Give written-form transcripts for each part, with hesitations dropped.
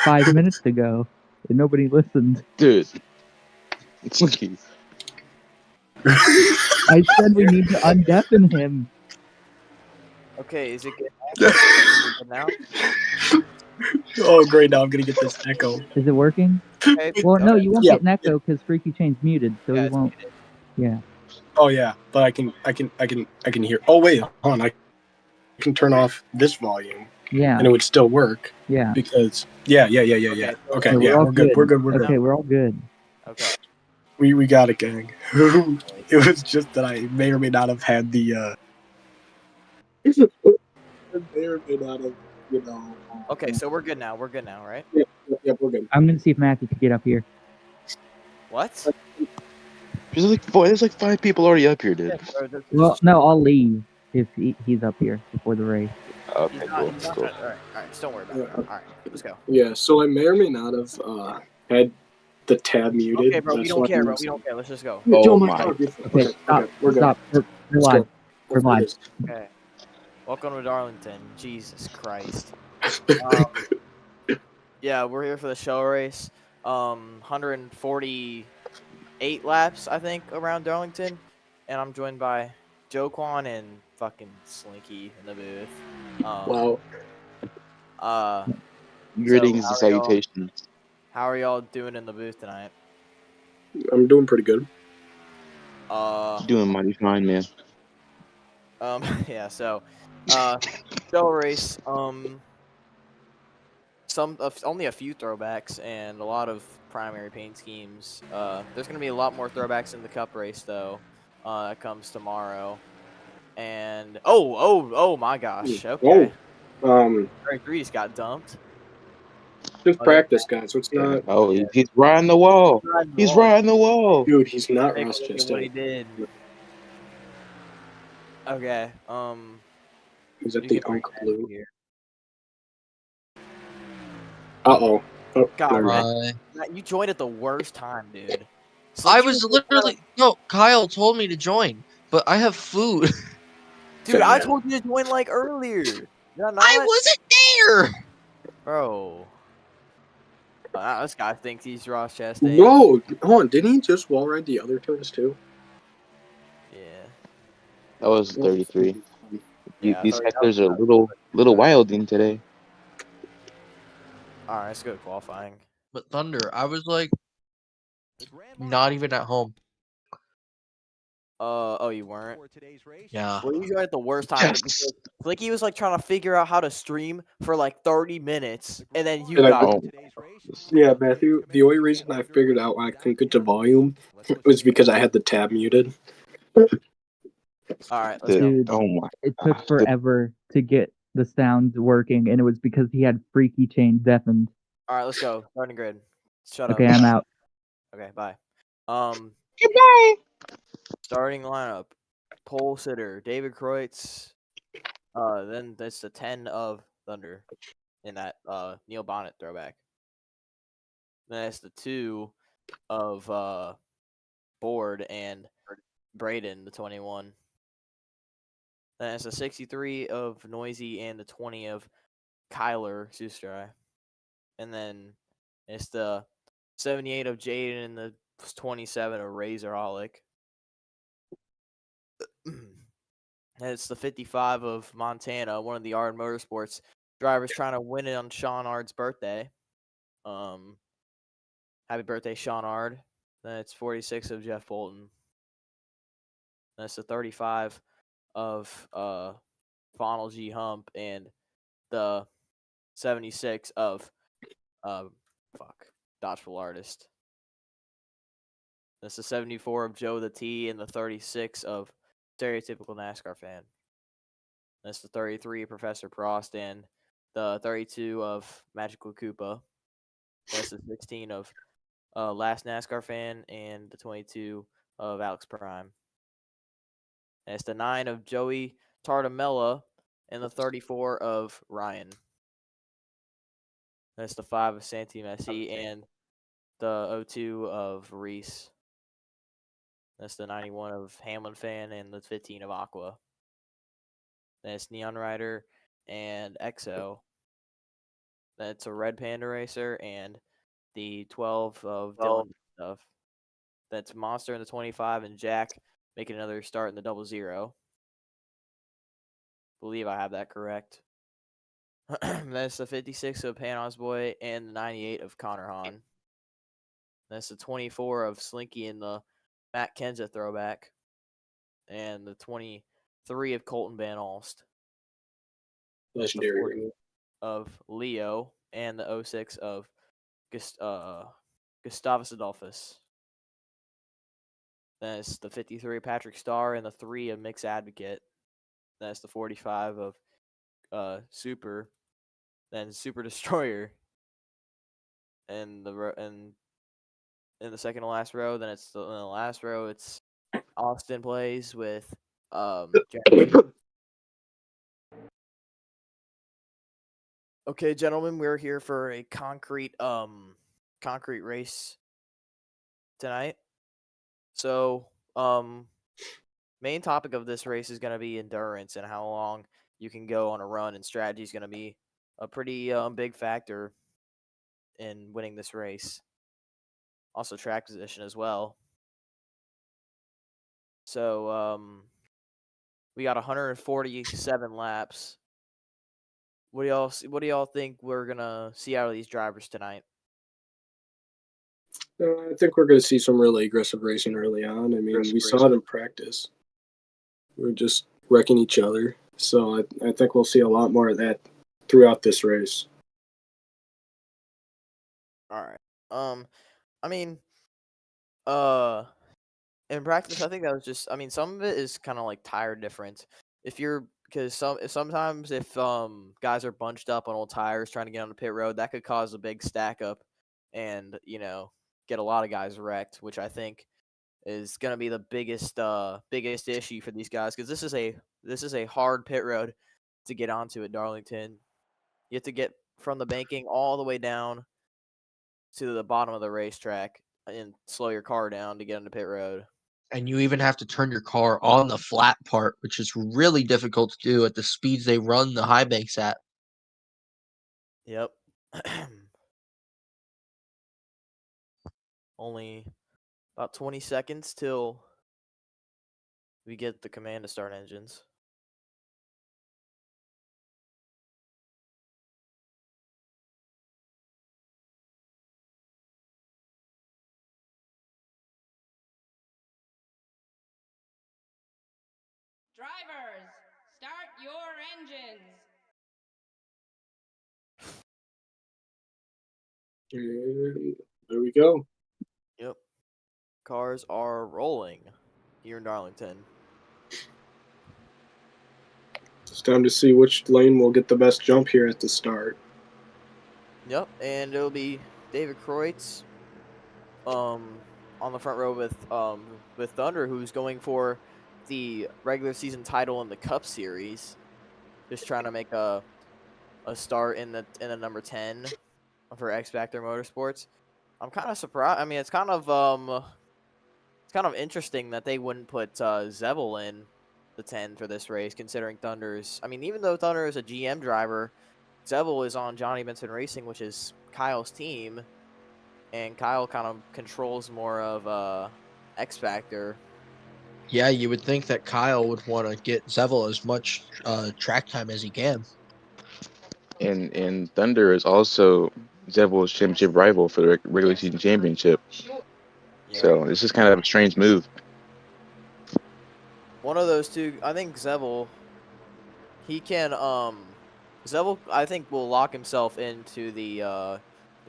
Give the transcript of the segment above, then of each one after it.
5 minutes ago, and nobody listened. Dude. Jeez. I said we need to undeafen him. Okay, is it good now? Oh, great! Now I'm gonna get this echo. Is it working? Okay, Well, go no, ahead. you won't Yeah, get an echo because Freaky Chain's muted, so Yeah, he it's won't. muted. Yeah. Oh yeah, but I can hear. Oh wait, hold on. I can turn off this volume Yeah. and it would still work Yeah. because yeah. Okay, Okay, we're yeah, all we're good. We're good. We're Okay, good. we're all good. Okay. We got it, gang. It was just that I may or may not have had the may or may not have, you know. Okay, so we're good now. We're good now, right? Yeah, we're good. I'm gonna see if Matthew can get up here. What? There's like 5 people already up here, dude. Well, no, I'll leave if he's up here before the race. Okay, he's cool. not Cool. all right, just don't worry about it. All right, let's go. Yeah, so I may or may not have had the tab muted. Okay, bro, we don't care, bro. We don't care. Let's just go. Oh my. Okay, stop. We're good. Stop. We're live. We're live. Okay. Welcome to Darlington. Jesus Christ. Yeah, we're here for the show race. 148 laps, I think, around Darlington, and I'm joined by Joe Quan and fucking Slinky in the booth. Wow. Greetings how and are y'all? salutations. How are y'all doing in the booth tonight? I'm doing pretty good. Doing mighty fine, man. Yeah. So, show race. Only a few throwbacks and a lot of primary paint schemes. There's gonna be a lot more throwbacks in the cup race though. That comes tomorrow. And oh my gosh. Okay. Eric Reese got dumped. Just practice, guys. So it's not. Oh, he's riding the wall. He's riding the wall. Dude, he's not Take a Ross look at Chastain. what he did. Okay. He's at you the can bring Uncle that Blue. here. Oh, God, never mind. Matt, you joined at the worst time, dude. I was literally no. Kyle told me to join, but I have food. Dude, I told you to join like earlier. Did I not? I wasn't there. Bro. This guy thinks he's Ross Chastain. Whoa, hold on. Didn't he just wall ride the other turns too? Yeah. That was 33. Yeah, These 30, hecklers are a little wilding today. All right, let's go to qualifying. But Thunder, I was like, not even at home. Oh, you weren't? Yeah. Well, you joined at the worst time. Yes. He was like trying to figure out how to stream for like 30 minutes, and then you And got. Yeah, Matthew. The only reason I figured out why I couldn't get to volume was because I had the tab muted. All right, let's go. Dude, Oh my. it took forever to get the sound working, and it was because he had Freaky Chain deafened. All right, let's go. Starting grid. Shut Okay, up. I'm out. Okay, bye. Goodbye. Starting lineup: pole sitter David Kreutz. Then that's the 10 of Thunder in that Neil Bonnet throwback. Then that's the 2 of Board and Braden, the 21. Then it's the 63 of Noisy and the 20 of Kyler Sustrai. And then it's the 78 of Jaden and the 27 of Razorholic. And it's the 55 of Montana, one of the Ard Motorsports drivers trying to win it on Sean Ard's birthday. Happy birthday, Sean Ard. Then it's 46 of Jeff Bolton. Then it's the 35 of Fonal G Hump and the 76 of Dodgeball Artist. That's the 74 of Joe the T and the 36 of Stereotypical NASCAR Fan. That's the 33 of Professor Prost and the 32 of Magical Koopa. That's the 16 of Last NASCAR Fan and the 22 of Alex Prime. And it's the 9 of Joey Tartamella and the 34 of Ryan. That's the 5 of Santi Messi and the 02 of Reese. That's the 91 of Hamlin Fan and the 15 of Aqua. Then it's Neon Rider and EXO. That's a Red Panda Racer, and the 12 of Dylan stuff. That's Monster in the 25, and Jack making another start in the 00. Believe I have that correct. That's the 56 of Panos Boy and the 98 of Connor Hahn. That's the 24 of Slinky and the Matt Kenza throwback. And the 23 of Colton Van Alst. That's the 40 of Leo and the 06 of Gustavus Adolphus. Then it's the 53 of Patrick Starr and the 3 of Mix Advocate. Then it's the 45 of Super. Then Super Destroyer. And in the second to last row, then it's in the last row. It's Austin plays with Jack. Okay, gentlemen, we're here for a concrete race tonight. So, main topic of this race is going to be endurance and how long you can go on a run, and strategy is going to be a pretty big factor in winning this race. Also, track position as well. So, we got 147 laps. What do y'all think we're gonna see out of these drivers tonight? I think we're going to see some really aggressive racing early on. I mean, we saw it in practice. We're just wrecking each other. So I think we'll see a lot more of that throughout this race. All right. I mean, in practice, I think that was just. I mean, some of it is kind of like tire difference. Because sometimes if guys are bunched up on old tires trying to get on the pit road, that could cause a big stack up, and get a lot of guys wrecked, which I think is going to be the biggest issue for these guys, because this is a hard pit road to get onto at Darlington. You have to get from the banking all the way down to the bottom of the racetrack and slow your car down to get on the pit road. And you even have to turn your car on the flat part, which is really difficult to do at the speeds they run the high banks at. Yep. Only about 20 seconds till we get the command to start engines. Drivers, start your engines. And there we go. Yep. Cars are rolling here in Darlington. It's time to see which lane will get the best jump here at the start. Yep, and it'll be David Kreutz on the front row with Thunder, who's going for the regular season title in the Cup Series. Just trying to make a start in the number 10 for X Factor Motorsports. I'm kind of surprised. I mean, it's kind of interesting that they wouldn't put Zevel in the 10 for this race, considering Thunder's. I mean, even though Thunder is a GM driver, Zevel is on Johnny Benson Racing, which is Kyle's team, and Kyle kind of controls more of X Factor. Yeah, you would think that Kyle would want to get Zevel as much track time as he can. And Thunder is also Zevel's championship rival for the regular season championship. Yeah. So this is kind of a strange move. One of those two, I think Zevel, Zevel, I think, will lock himself into the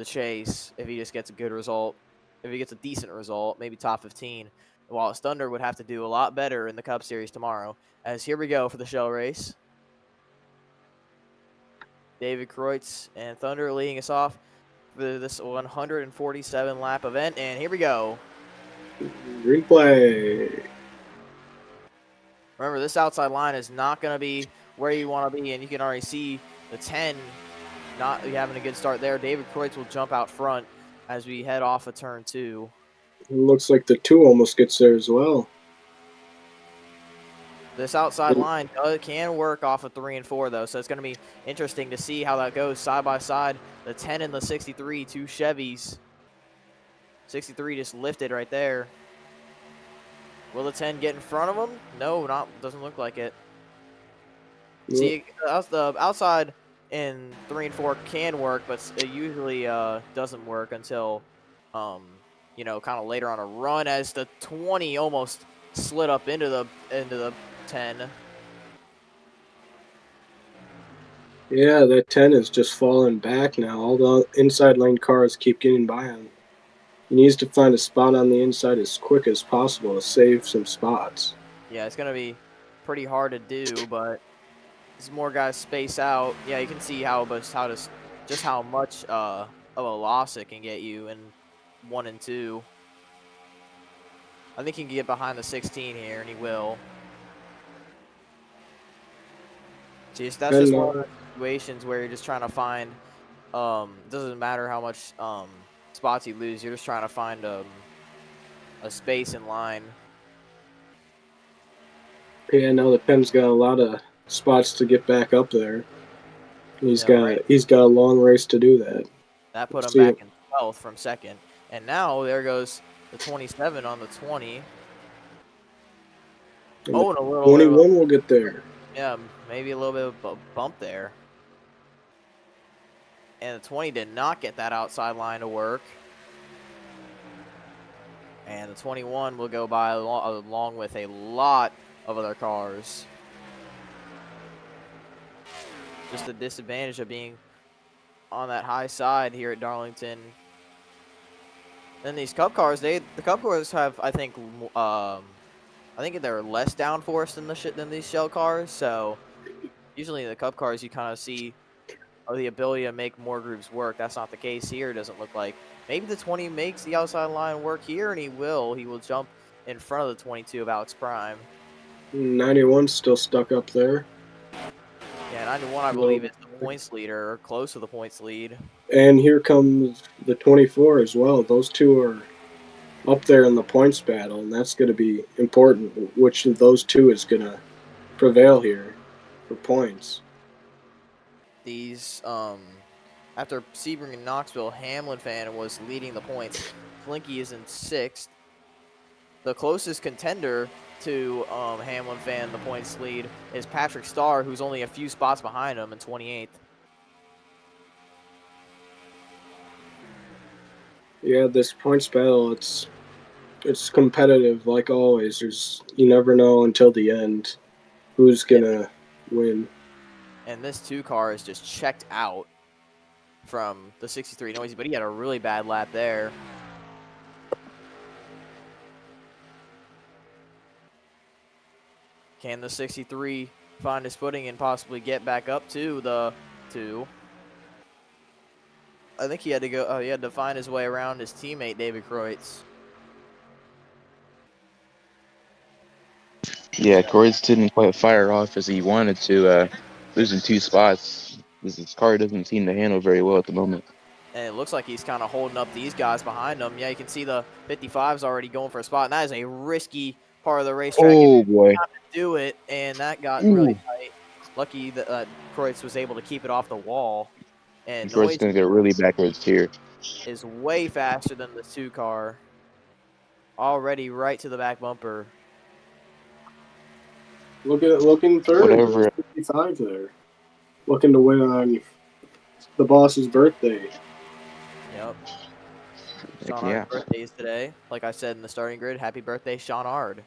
chase if he just gets a good result. If he gets a decent result, maybe top 15. While Thunder would have to do a lot better in the Cup Series tomorrow. As here we go for the shell race. David Kreutz and Thunder leading us off for this 147 lap event, and here we go. Green flag. Remember, this outside line is not going to be where you want to be, and you can already see the 10 not having a good start there. David Kreutz will jump out front as we head off of turn 2. It looks like the 2 almost gets there as well. This outside line can work off of 3 and 4, though, so it's going to be interesting to see how that goes side by side. The 10 and the 63, two Chevys. 63 just lifted right there. Will the 10 get in front of him? No, doesn't look like it. Yep. See, the outside in 3 and 4 can work, but it usually doesn't work until, you know, kind of later on a run, as the 20 almost slid up into the 10. Yeah, that 10 is just falling back now. All the inside lane cars keep getting by him. He needs to find a spot on the inside as quick as possible to save some spots. Yeah, it's going to be pretty hard to do, but as more guys space out, yeah, you can see just how much of a loss it can get you in 1 and 2. I think he can get behind the 16 here, and he will. See, that's just one of the situations where you're just trying to find. Doesn't matter how much spots you lose. You're just trying to find a space in line. Yeah, now the Penn's got a lot of spots to get back up there. He's got a long race to do that. That put him back in 12th from second, and now there goes the 27 on the 20. And and a little 21 will get there. Yeah, maybe a little bit of a bump there. And the 20 did not get that outside line to work. And the 21 will go by along with a lot of other cars. Just the disadvantage of being on that high side here at Darlington. Then these Cup cars, the Cup cars have, I think they're less downforce than these shell cars. So usually in the Cup cars, you kind of see the ability to make more groups work. That's not the case here. It doesn't look like. Maybe the 20 makes the outside line work here, and he will. He will jump in front of the 22 of Alex Prime. 91's still stuck up there. Yeah, 91, I believe, is the points leader, or close to the points lead. And here comes the 24 as well. Those two are up there in the points battle, and that's going to be important. Which of those two is going to prevail here for points? These, after Sebring and Knoxville, Hamlin fan was leading the points. Flinky is in 6th. The closest contender to Hamlin fan, the points lead, is Patrick Starr, who's only a few spots behind him in 28th. Yeah, this points battle, it's competitive like always. You never know until the end who's gonna win. And this 2 car is just checked out from the 63 Noisy, but he had a really bad lap there. Can the 63 find his footing and possibly get back up to the 2? I think he had to go. He had to find his way around his teammate David Kreutz. Yeah, Kreutz didn't quite fire off as he wanted to, losing 2 spots. His car doesn't seem to handle very well at the moment. And it looks like he's kind of holding up these guys behind him. Yeah, you can see the 55's already going for a spot, and that is a risky part of the racetrack. Oh, boy. To do it, and that got really tight. Lucky that Kreutz was able to keep it off the wall. And Kreutz going to get really backwards here. Is way faster than the 2 car. Already right to the back bumper. Looking third. Whatever. 55 there. Looking to win on the boss's birthday. Yep. Sean Ard's birthday is today. Like I said in the starting grid, happy birthday, Sean Ard.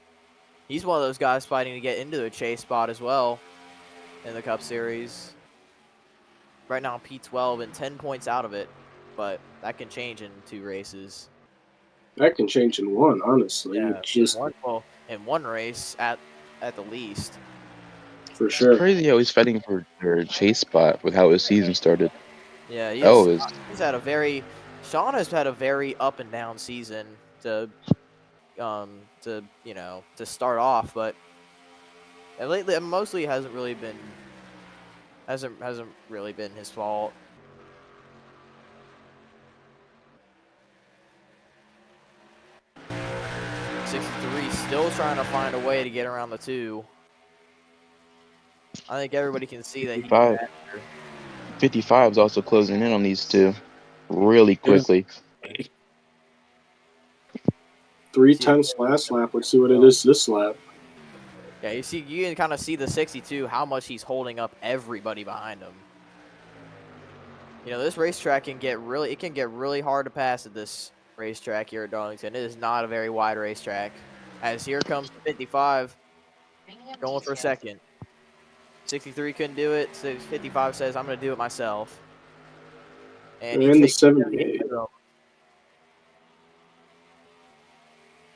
He's one of those guys fighting to get into a chase spot as well in the Cup Series. Right now, P12 and 10 points out of it, but that can change in 2 races. That can change in 1, honestly. Yeah, just in one race at the least. For sure. It's crazy how he's fighting for a chase spot with how his season started. Yeah, Sean has had a very up and down season to start off, but lately mostly hasn't really been his fault. '63 still trying to find a way to get around the 2. I think everybody can see that he's 55. faster. 55 is also closing in on these two really quickly. 3/10 last lap. Let's see what it is this lap. Yeah, you can kind of see the 62, how much he's holding up everybody behind him. You know, this racetrack can get really hard to pass at this racetrack here at Darlington. It is not a very wide racetrack. As here comes 55, going for second. 63 couldn't do it. 55 says, I'm going to do it myself. And he And the takes 78.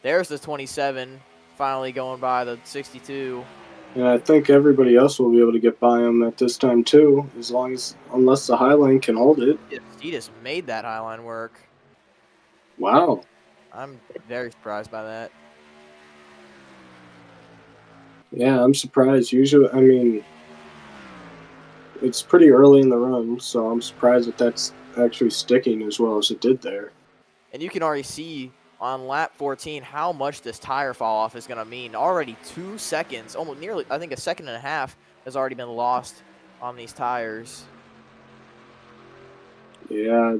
There's the 27, finally going by the 62. And I think everybody else will be able to get by him at this time too, unless the Highline can hold it. He just made that Highline work. Wow. I'm very surprised by that. Yeah, I'm surprised. Usually, I mean, it's pretty early in the run, so I'm surprised that that's actually sticking as well as it did there. And you can already see on lap 14 how much this tire fall off is going to mean. Already 2 seconds, almost nearly, I think a second and a half has already been lost on these tires. Yeah,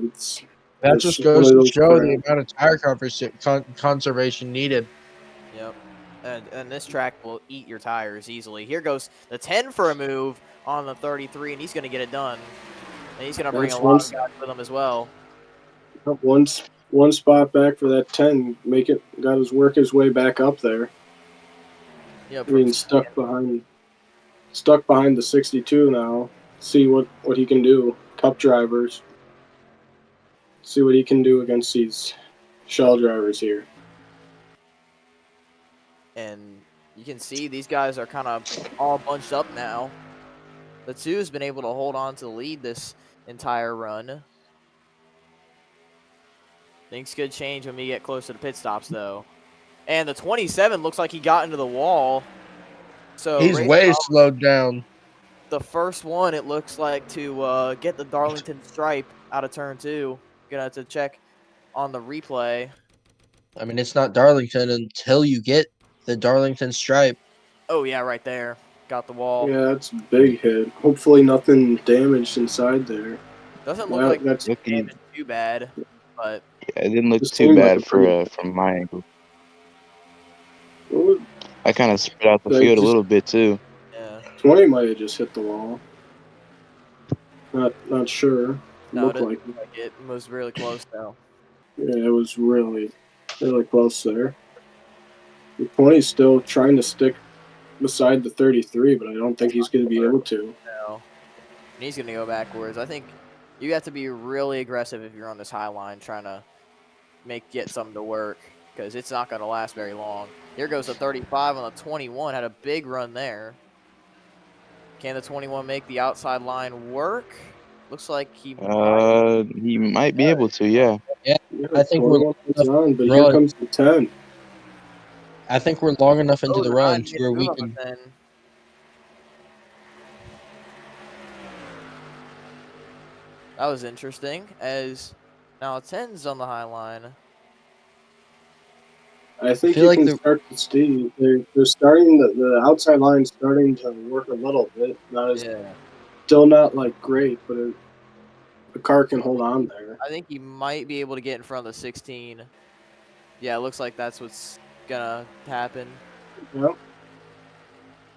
That just goes to show the amount of tire conservation needed. Yep. And this track will eat your tires easily. Here goes the 10 for a move on the 33, and he's going to get it done. And he's going to bring a lot of guys with him as well. One spot back for that 10. Work his way back up there. Yeah, I mean, stuck behind the 62 now. See what he can do. Cup drivers. See what he can do against these shell drivers here. And you can see these guys are kind of all bunched up now. The 2 has been able to hold on to the lead this entire run. Things could change when we get close to the pit stops, though. And the 27 looks like he got into the wall. So he's way slowed down. The first one, it looks like, to get the Darlington stripe out of turn 2. Gonna have to check on the replay. I mean, it's not Darlington until you get the Darlington stripe. Oh, yeah, right there. Got the wall. Yeah, that's a big hit. Hopefully nothing damaged inside there. Doesn't look like that's damaged too bad, but... Yeah, it didn't look too bad from my angle. I kind of spread out the field a little bit, too. Yeah. 20 might have just hit the wall. Not sure. No, it doesn't look like it. It was really close, though. Yeah, it was really, really close there. The 20's still trying to stick beside the 33, but I don't think he's going to be able to. No. And he's going to go backwards. I think you have to be really aggressive if you're on this high line trying to get something to work, because it's not going to last very long. Here goes the 35 on the 21. Had a big run there. Can the 21 make the outside line work? Looks like he might be able to, yeah. Yeah, I think we're on, but here comes the 10. I think we're long enough into the run to where we can. That was interesting, as now 10's on the high line. I think you can start to see they're starting the outside line starting to work a little bit. Still not like great, but the car can hold on there. I think he might be able to get in front of the 16. Yeah, it looks like that's what's gonna happen. Yep.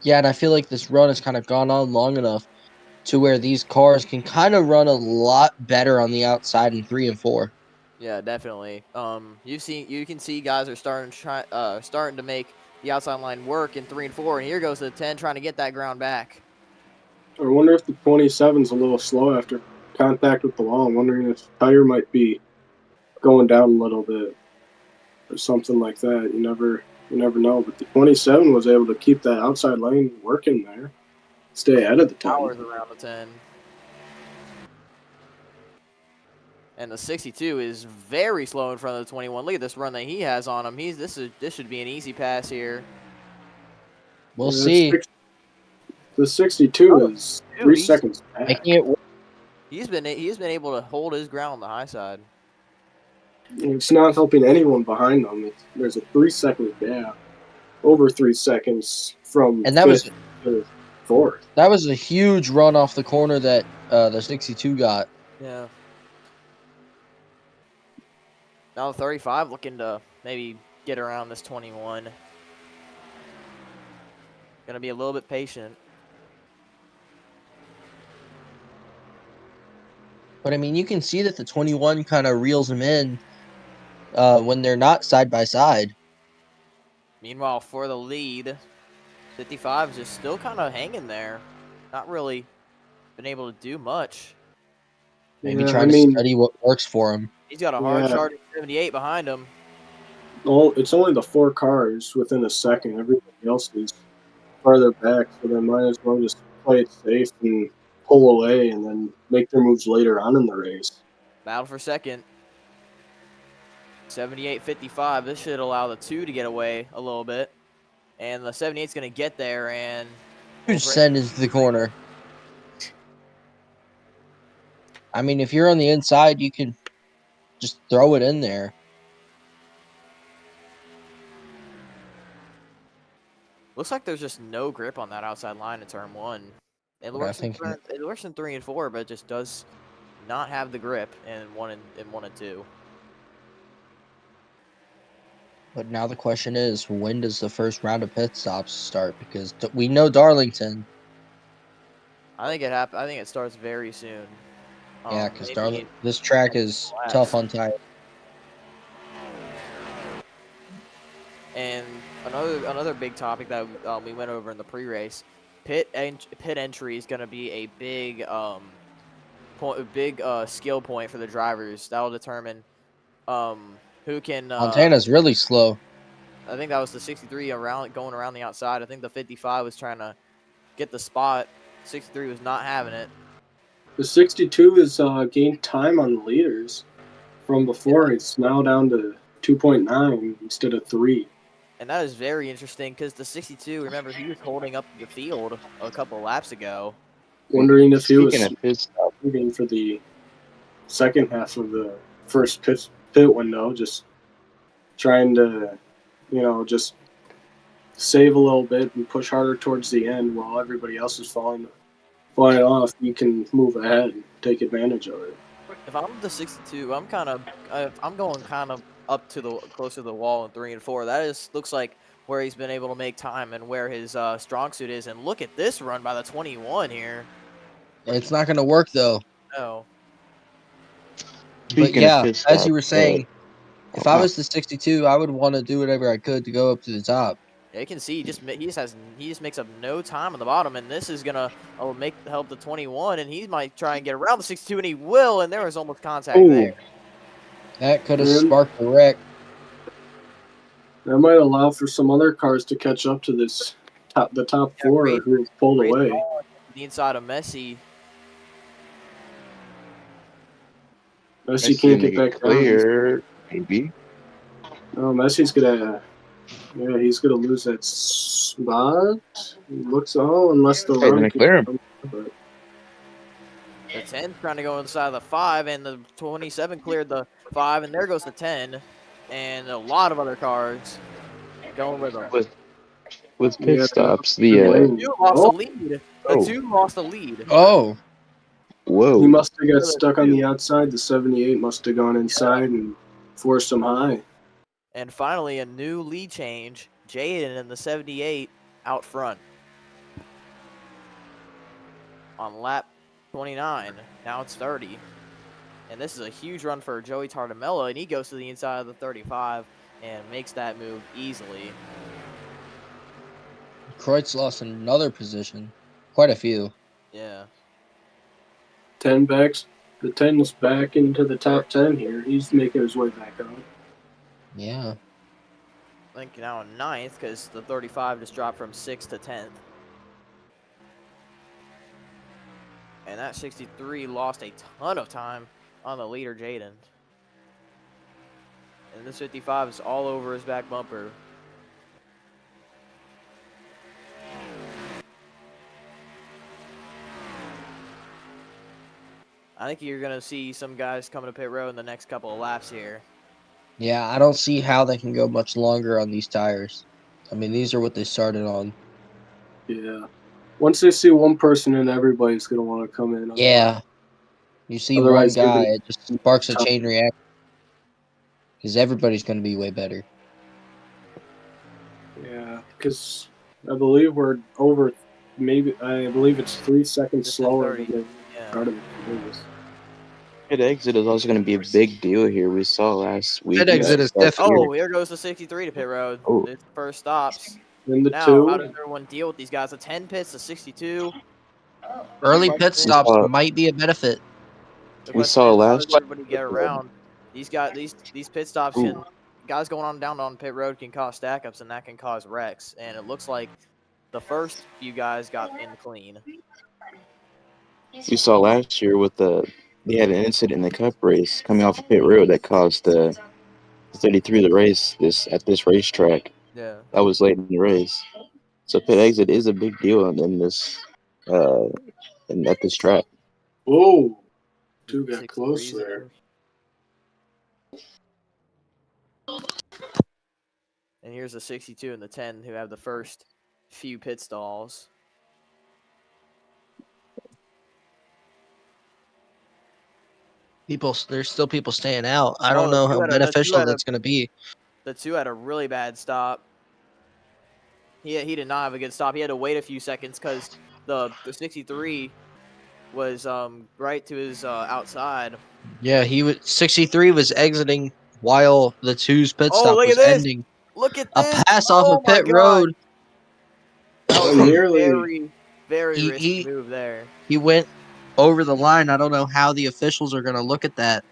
Yeah, and I feel like this run has kind of gone on long enough to where these cars can kind of run a lot better on the outside in 3 and 4. Yeah, definitely. You can see guys are starting to make the outside line work in 3 and 4, and here goes the 10 trying to get that ground back. I wonder if the 27's a little slow after contact with the wall. I'm wondering if the tire might be going down a little bit or something like that. You never know. But the 27 was able to keep that outside lane working there, stay ahead of the 10. Powers around the 10. And the 62 is very slow in front of the 21. Look at this run that he has on him. This should be an easy pass here. We'll see. The 62 is 3 seconds back. He's been able to hold his ground on the high side. It's not helping anyone behind them. There's a 3 second gap, over 3 seconds from. And that was fourth. That was a huge run off the corner that the 62 got. Yeah. Now the 35 looking to maybe get around this 21. Gonna be a little bit patient. But I mean, you can see that the 21 kind of reels him in when they're not side by side. Meanwhile, for the lead, 55 is just still kind of hanging there. Not really been able to do much. Maybe Yeah, trying to study what works for him. He's got a hard Yeah. charging 78 behind him. It's only the 4 cars within a second. Everybody else is farther back, so they might as well just play it safe and pull away and then make their moves later on in the race. Battle for second. 78-55. This should allow the 2 to get away a little bit. And the 78's going to get there and... Huge send into the corner. I mean, if you're on the inside, you can just throw it in there. Looks like there's just no grip on that outside line in turn 1. It works in 3 and 4, but it just does not have the grip in 1 and 2. But now the question is, when does the first round of pit stops start? Because we know Darlington. I think it starts very soon. Yeah, because Maybe this track is tough on tires. And another big topic that we went over in the pre-race, pit entry is going to be a big skill point for the drivers. That will determine who can. Montana's really slow. I think that was the 63 going around the outside. I think the 55 was trying to get the spot. 63 was not having it. The 62 has gained time on the leaders. From before, it's now down to 2.9 instead of 3. And that is very interesting because the 62, remember, he was holding up the field a couple of laps ago. Wondering if he was Speaking of pit stop, waiting for the second half of the first pit window, just trying to, just save a little bit and push harder towards the end while everybody else is flying off. You can move ahead and take advantage of it. If I'm the 62, I'm going kind of up to the closer to the wall in 3 and 4. That looks like where he's been able to make time and where his strong suit is. And look at this run by the 21 here. It's not going to work though. No. But yeah, as you were saying, if I was the 62, I would want to do whatever I could to go up to the top. Yeah, you can see he just makes up no time on the bottom, and this is gonna help the 21, and he might try and get around the 62, and he will, and there was almost contact there. That could have sparked the wreck. That might allow for some other cars to catch up to the top 4 who have pulled away. The inside of Messi. Messi can't get back clear, maybe. No, Messi's he's gonna lose that spot. It looks unless the run clear him. The 10 trying to go inside of the 5, and the 27 cleared the 5, and there goes the 10, and a lot of other cars going with them. With pit stops, the 2 lost the lead. The 2 lost the lead. Oh. Whoa. He must have got stuck on the outside. The 78 must have gone inside and forced him high. And finally, a new lead change. Jaden in the 78 out front. On lap 29. Now it's 30. And this is a huge run for Joey Tardamella, and he goes to the inside of the 35 and makes that move easily. Kreutz lost another position. Quite a few. Yeah. 10 backs. The 10's back into the top 10 here. He's making his way back up. Yeah. I think now in 9th because the 35 just dropped from 6th to 10th. And that 63 lost a ton of time on the leader, Jaden. And this 55 is all over his back bumper. I think you're going to see some guys coming to pit road in the next couple of laps here. Yeah, I don't see how they can go much longer on these tires. I mean, these are what they started on. Yeah. Once they see one person in, everybody's gonna want to come in. Yeah. You see one Otherwise, guy, everybody- it just sparks a chain reaction. Because everybody's going to be way better. Yeah, because I believe we're over. Maybe I believe it's 3 seconds This is slower 30. than the Yeah. start of the series. Pit exit is also going to be a big deal here. We saw last week. Pit exit is that definitely- Oh, here goes the 63 to pit road. Oh. It's the first stops. And the Now, how two, does everyone deal with these guys? The 10 pits, the 62. Early The pit question stops saw- might be a benefit. The We question saw is, how last does everybody get year- around? These guys, these pit stops Ooh. can guys going on down on pit road can cause stack ups, and that can cause wrecks. And it looks like the first few guys got in clean. We saw last year with they had an incident in the Cup race coming off of pit road that caused 33 the race at this racetrack. Yeah. That was late in the race. So pit exit is a big deal in this at this track. whoa, two got 63s close there. And here's the 62 and the 10 who have the first few pit stalls. There's still people staying out. I Oh, don't know the two how had a- the two beneficial had a- that's going to be. The 2 had a really bad stop. He did not have a good stop. He had to wait a few seconds because the 63 was right to his outside. Yeah, 63 was exiting while the 2's pit Oh, stop look was at this. ending. Look at A this. pass off Oh of my pit God. road. That was Nearly- a very, very He- risky he- move there. He went over the line. I don't know how the officials are going to look at that.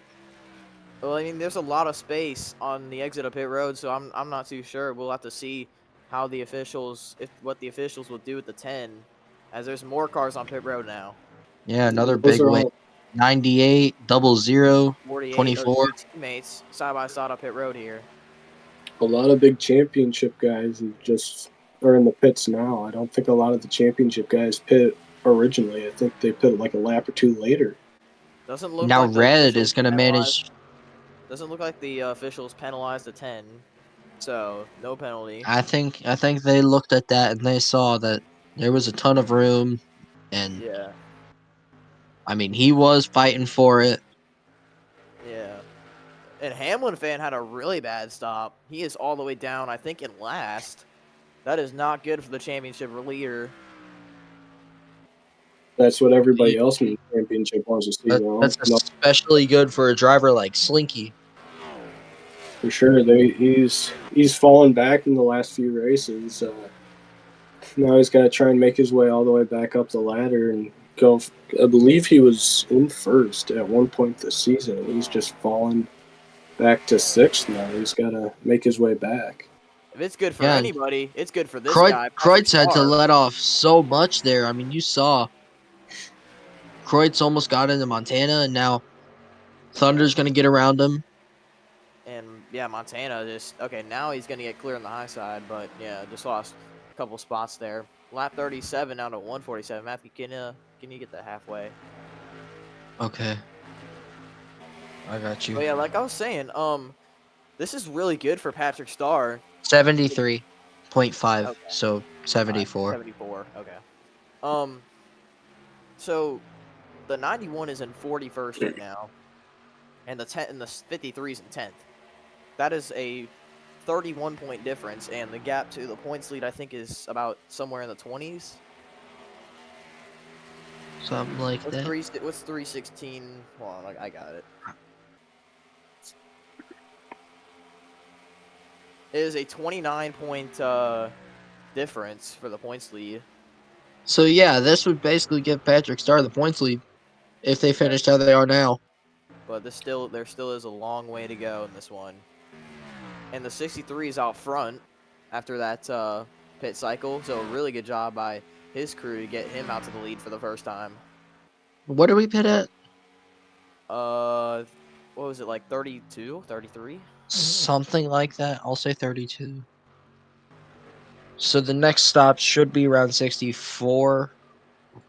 Well, I mean, there's a lot of space on the exit of pit road, so I'm not too sure. We'll have to see how the officials, what the officials will do with the 10, as there's more cars on pit road now. Yeah, another Those big are win. all 98, 00, 48 24. are 2 teammates side by side up pit road here. a lot of big championship guys who just are in the pits now. I don't think a lot of the championship guys pit originally. I think they pit like a lap or two later. Doesn't look Now like the Red officials is going to penalized- manage. Doesn't look like the officials penalized the 10, so no penalty. I think they looked at that and they saw that there was a ton of room, and Yeah, I mean he was fighting for it. yeah. And Hamlin fan had a really bad stop. He is all the way down, I think, in last. That is not good for the championship leader. That's what everybody else in the championship wants to see. That's No, especially good for a driver like Slinky. for sure. He's fallen back in the last few races. Now he's got to try and make his way all the way back up the ladder and go. I believe he was in first at one point this season, and he's just fallen back to sixth now. He's got to make his way back. If it's good for Yeah. anybody, it's good for this guy. Patrick Kreutz had to Starr. let off so much there. I mean, you saw Kreutz almost got into Montana, and now Thunder's going to get around him. And yeah, Montana just okay. Now he's gonna get clear on the high side, but yeah, just lost a couple spots there. Lap 37 down to 147. Matthew, can you get that halfway? Okay. I got you. Oh yeah, like I was saying, this is really good for Patrick Starr. 73.5, Okay. so 74. 74. Okay. So the 91 is in 41st right now, and the 53 is in 10th. That is a 31-point difference, and the gap to the points lead I think is about somewhere in the 20s. Something like that. What's 316? Hold on, I got it. It is a 29-point difference for the points lead. So yeah, this would basically give Patrick Starr the points lead if they finished how they are now. But there still is a long way to go in this one. And the 63 is out front after that pit cycle, so a really good job by his crew to get him out to the lead for the first time. What do we pit at? What was it, like 32, 33? Something like that. I'll say 32. So the next stop should be around 64,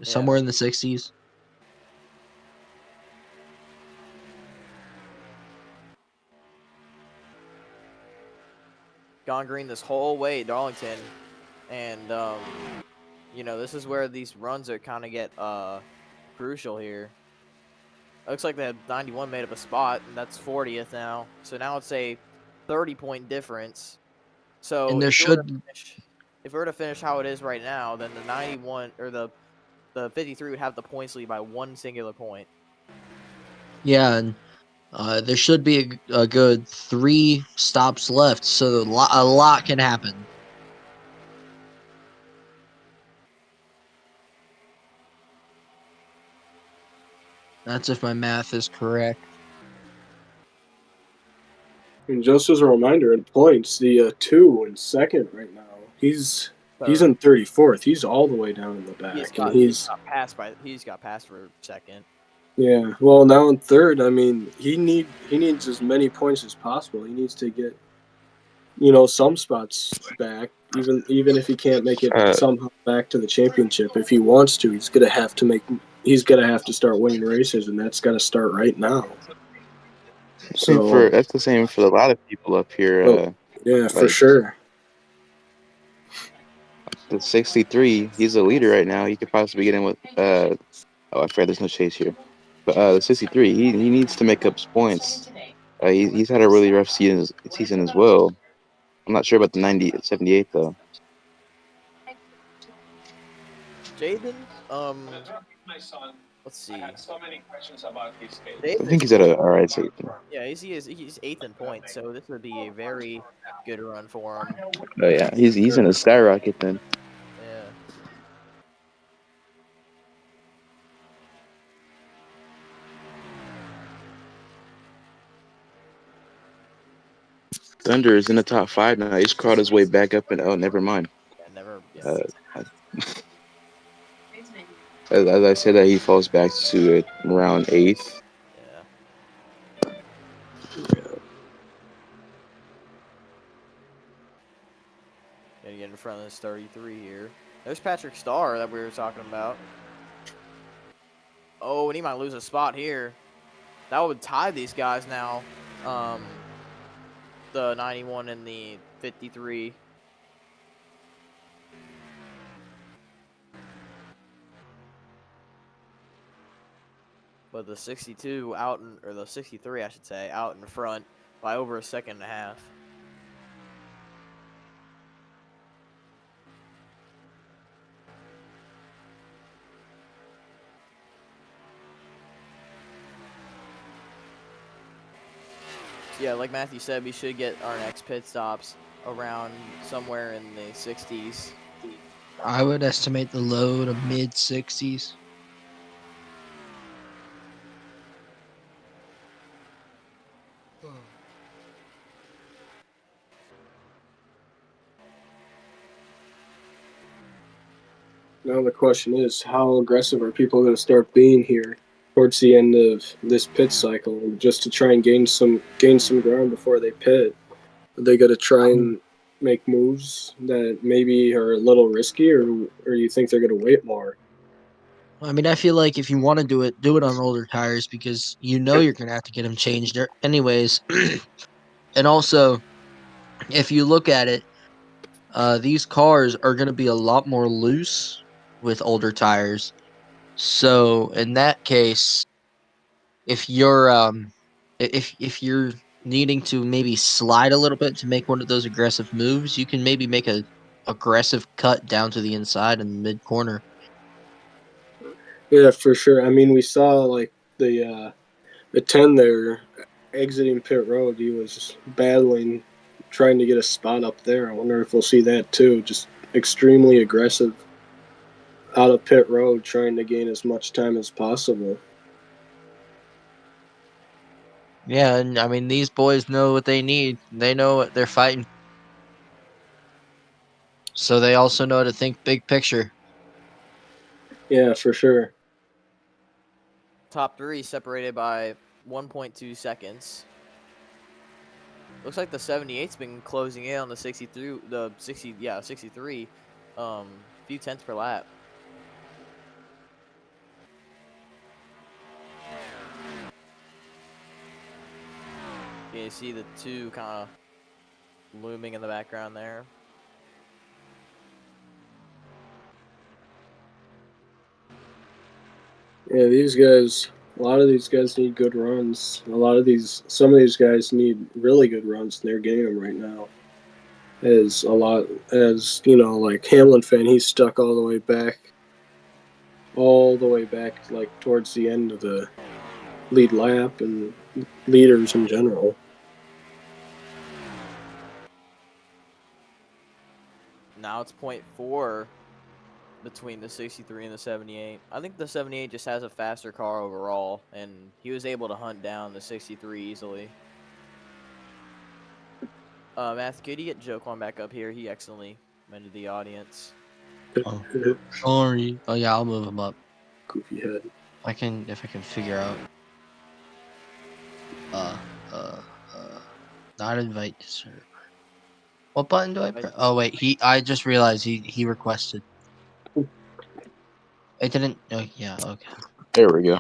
somewhere in the 60s. Gone green this whole way at Darlington, and You know, this is where these runs are kind of get crucial here. Looks like the 91 made up a spot, and that's 40th now. So now it's a 30-point difference. So And there if we were to should finish, if we were to finish how it is right now, then the 91 or the 53 would have the points lead by one singular point. yeah, and there should be a good 3 stops left, so a lot can happen. That's if my math is correct. And just as a reminder, in points, the 2 in second right now, he's in 34th. He's all the way down in the back, He's got passed for second. Yeah, well, now in third, I mean, he needs as many points as possible. He needs to get, some spots back, even if he can't make it somehow back to the championship. If he wants to, he's gonna have to start winning races, and that's got to start right now. So That's the same for a lot of people up here. yeah, for sure. The 63, he's a leader right now. He could possibly get in with. I forgot there's no chase here, but the 63, he needs to make up points. He's had a really rough season as well. I'm not sure about the 78 though. Jaden, let's see. I think he's at a alright season. Yeah, he's 8th in points, so this would be a very good run for him. Oh yeah, he's in a skyrocket then. Yeah. Thunder is in the top 5 now. He's crawled his way back up, and never mind. Yeah, As I said, that he falls back to around 8th. Yeah. Gotta get in front of this 33 here. There's Patrick Starr that we were talking about. Oh, and he might lose a spot here. That would tie these guys now. The 91 and the 53. But the 62 or the 63, I should say, out in front by over a second and a half. Yeah, like Matthew said, we should get our next pit stops around somewhere in the 60s. I would estimate the low to mid 60s. Now the question is, how aggressive are people going to start being here towards the end of this pit cycle, just to try and gain some ground before they pit? Are they going to try and make moves that maybe are a little risky, or you think they're going to wait more? I mean, I feel like if you want to do it on older tires, because you're going to have to get them changed anyways. And also, if you look at it, these cars are going to be a lot more loose with older tires. So in that case, if you're if you're needing to maybe slide a little bit to make one of those aggressive moves, you can maybe make a aggressive cut down to the inside in the mid corner. Yeah, for sure. I mean, we saw like the 10 there exiting pit road. He was battling, trying to get a spot up there. I wonder if we'll see that too. Just extremely aggressive out of pit road, trying to gain as much time as possible. Yeah, and I mean, these boys know what they need. They know what they're fighting. So they also know to think big picture. Yeah, for sure. Top 3 separated by 1.2 seconds. Looks like the 78's been closing in on the 63. The 63. Few tenths per lap. You see the 2 kind of looming in the background there. Yeah, these guys. A lot of these guys need good runs. Some of these guys need really good runs, and they're getting them right now. As you know, like Hamlin fan, he's stuck all the way back, like towards the end of the lead lap, and leaders in general. Now it's 0.4 between the 63 and the 78. I think the 78 just has a faster car overall, and he was able to hunt down the 63 easily. Matthew, could you get Joquan back up here? He excellently went to the audience. Oh, sorry. Oh yeah, I'll move him up. Goofy head. If I can figure out. Not invite to server. What button do I press? Oh wait, I just realized he requested. It didn't. Oh yeah, okay. There we go.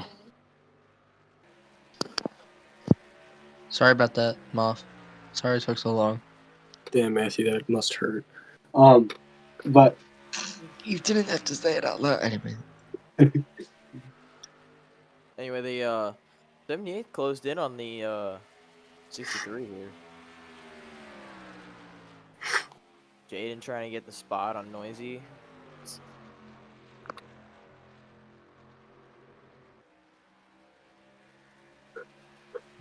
Sorry about that, Moth. Sorry it took so long. Damn, Matthew, that must hurt. But You didn't have to say it out loud. Anyway. Anyway, the 78 closed in on the 63 here. Jaden trying to get the spot on Noisy.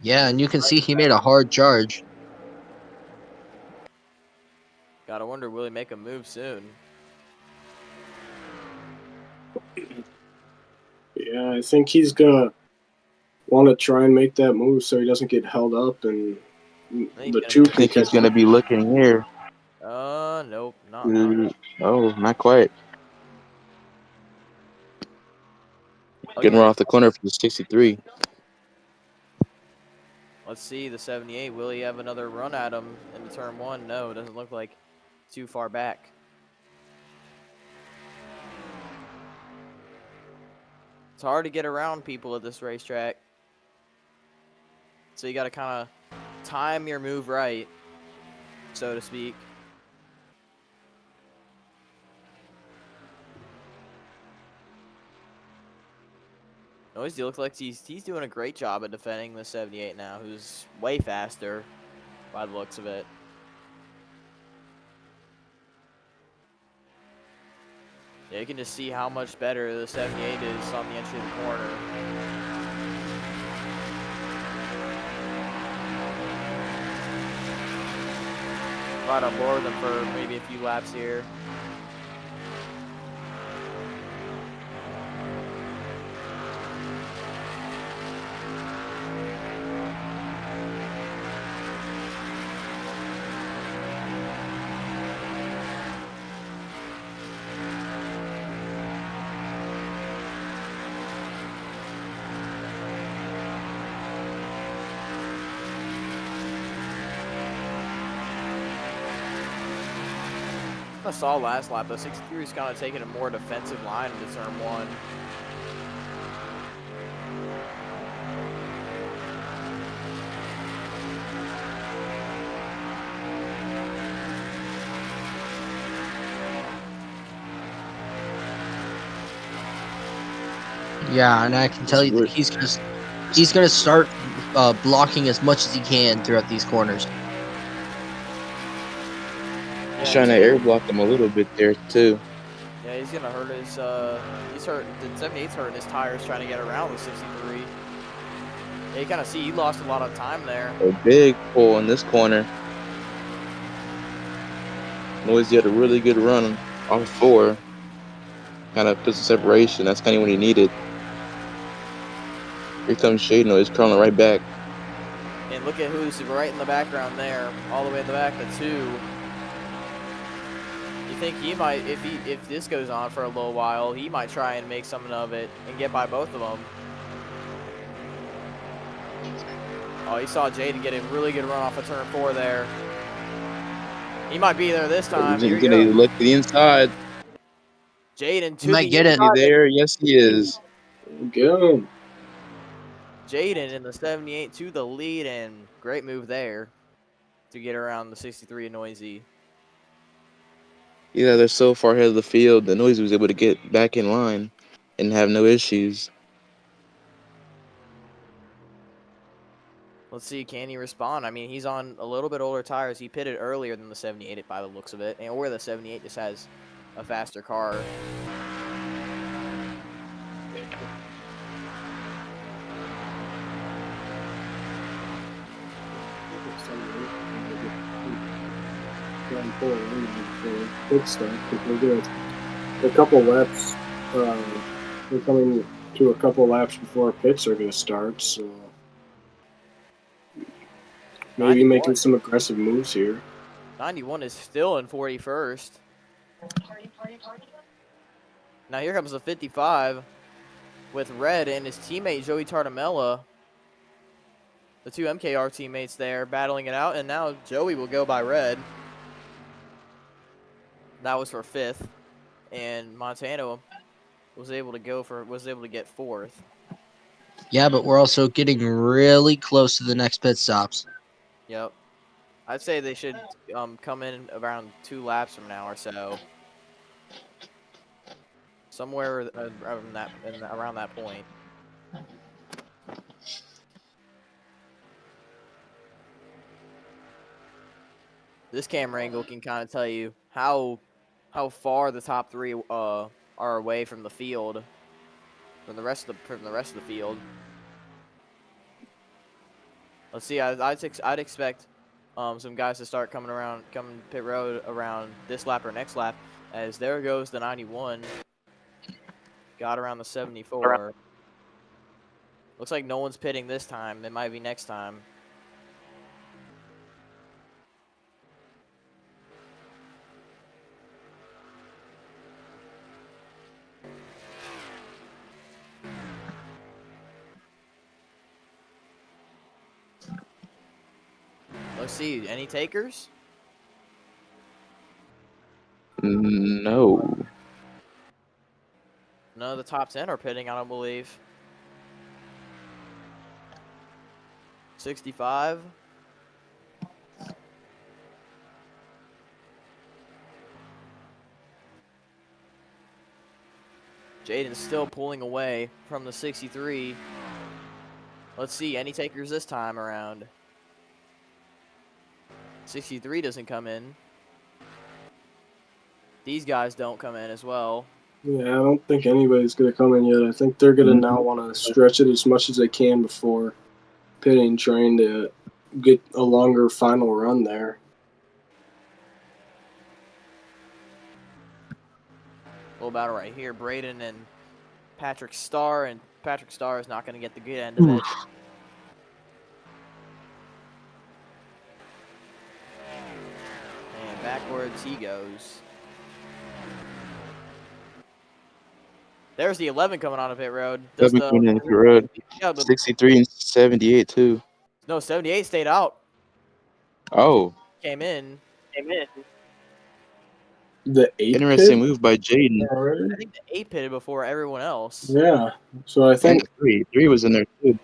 Yeah, and you can see he made a hard charge. Gotta wonder, will he make a move soon? yeah, I think he's gonna want to try and make that move so he doesn't get held up, and the two I can think he's catch going to up. be looking here. Nope, not. Oh, not quite. Getting right off the corner for the 63. Let's see, the 78. Will he have another run at him into turn one? No, it doesn't look like too far back. It's hard to get around people at this racetrack. So you got to kind of time your move right, so to speak. Noisy looks like he's doing a great job at defending the 78 now, who's way faster by the looks of it. Yeah, you can just see how much better the 78 is on the entry of the corner. Right on board with them for maybe a few laps here. I saw last lap, though, 63 is kind of taking a more defensive line into turn one. Yeah, and I can tell you that he's gonna start blocking as much as he can throughout these corners. He's trying to air block him a little bit there, too. Yeah, he's going to hurt his, he's hurt, the 78's hurting his tires trying to get around the 63. Yeah, you kind of see he lost a lot of time there. A big pull in this corner. Noisy had a really good run off 4. Kind of puts the separation. That's kind of what he needed. Here comes Shade Noise crawling right back. And look at who's right in the background there, all the way in the back, the 2. You think he might, if this goes on for a little while, he might try and make something of it and get by both of them. Oh, he saw Jaden get a really good run off of turn 4 there. He might be there this time. He's going to look to the inside. Jaden to He might the get it. Is he there? Yes, he is. Go. Jaden in the 78 to the lead, and great move there to get around the 63 and Noisy. Yeah, they're so far ahead of the field that Noisy was able to get back in line and have no issues. Let's see, can he respond? I mean, he's on a little bit older tires. He pitted earlier than the 78 by the looks of it, and or the 78 just has a faster car. Good stuff. We're doing a couple laps. We're coming to a couple laps before pits are going to start, so maybe 91. making some aggressive moves here. 91 is still in 41st. Now here comes the 55 with Red and his teammate Joey Tartamella. The two MKR teammates there battling it out, and now Joey will go by Red. That was for 5th, and Montano was able to get 4th. Yeah, but we're also getting really close to the next pit stops. Yep. I'd say they should come in around 2 laps from now or so. Somewhere around that point. This camera angle can kind of tell you how far the top 3 are away from the field, from the rest of the field. Let's see. I'd expect some guys to start coming pit road around this lap or next lap. As there goes the 91. Got around the 74. Looks like no one's pitting this time. It might be next time. Let's see. Any takers? No. None of the top 10 are pitting, I don't believe. 65. Jaden's still pulling away from the 63. Let's see, any takers this time around? 63 doesn't come in. These guys don't come in as well. Yeah, I don't think anybody's going to come in yet. I think they're going to now want to stretch it as much as they can before pitting, trying to get a longer final run there. Little battle right here. Braden and Patrick Starr, and Patrick Starr is not going to get the good end of it. And backwards he goes. There's the 11 coming on a pit road. Pit road. Yeah, but 63 and 78 too. no, 78 stayed out. Oh, Came in. The 8 interesting pit? move by Jaden. I think the 8 pitted before everyone else. Yeah, so I think And three was in there too.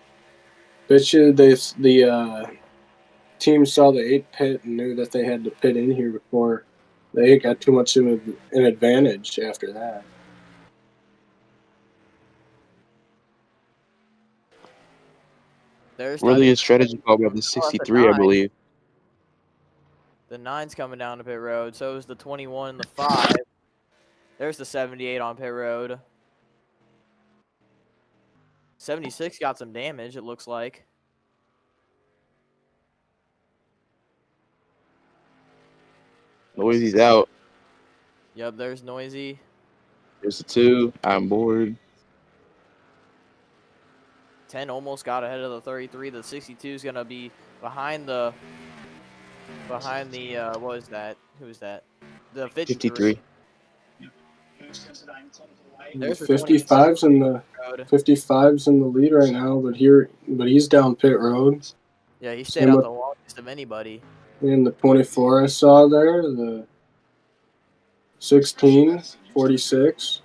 bet you the team saw the 8 pit and knew that they had to pit in here before they got too much of an advantage after that. There's Really a strategy call by the 63, I believe. The 9's coming down to pit road. So is the 21 and the 5. There's the 78 on pit road. 76 got some damage, it looks like. Noisy's out. Yep, there's Noisy. There's the 2. I'm bored. 10 almost got ahead of the 33. The 62 is going to be behind the what is that? Who is that? The 53. There's the 55's in the 55's in the lead right now, but he's down pit road. Yeah, he stayed out the longest of anybody. And the 24 I saw there, the 16, 46.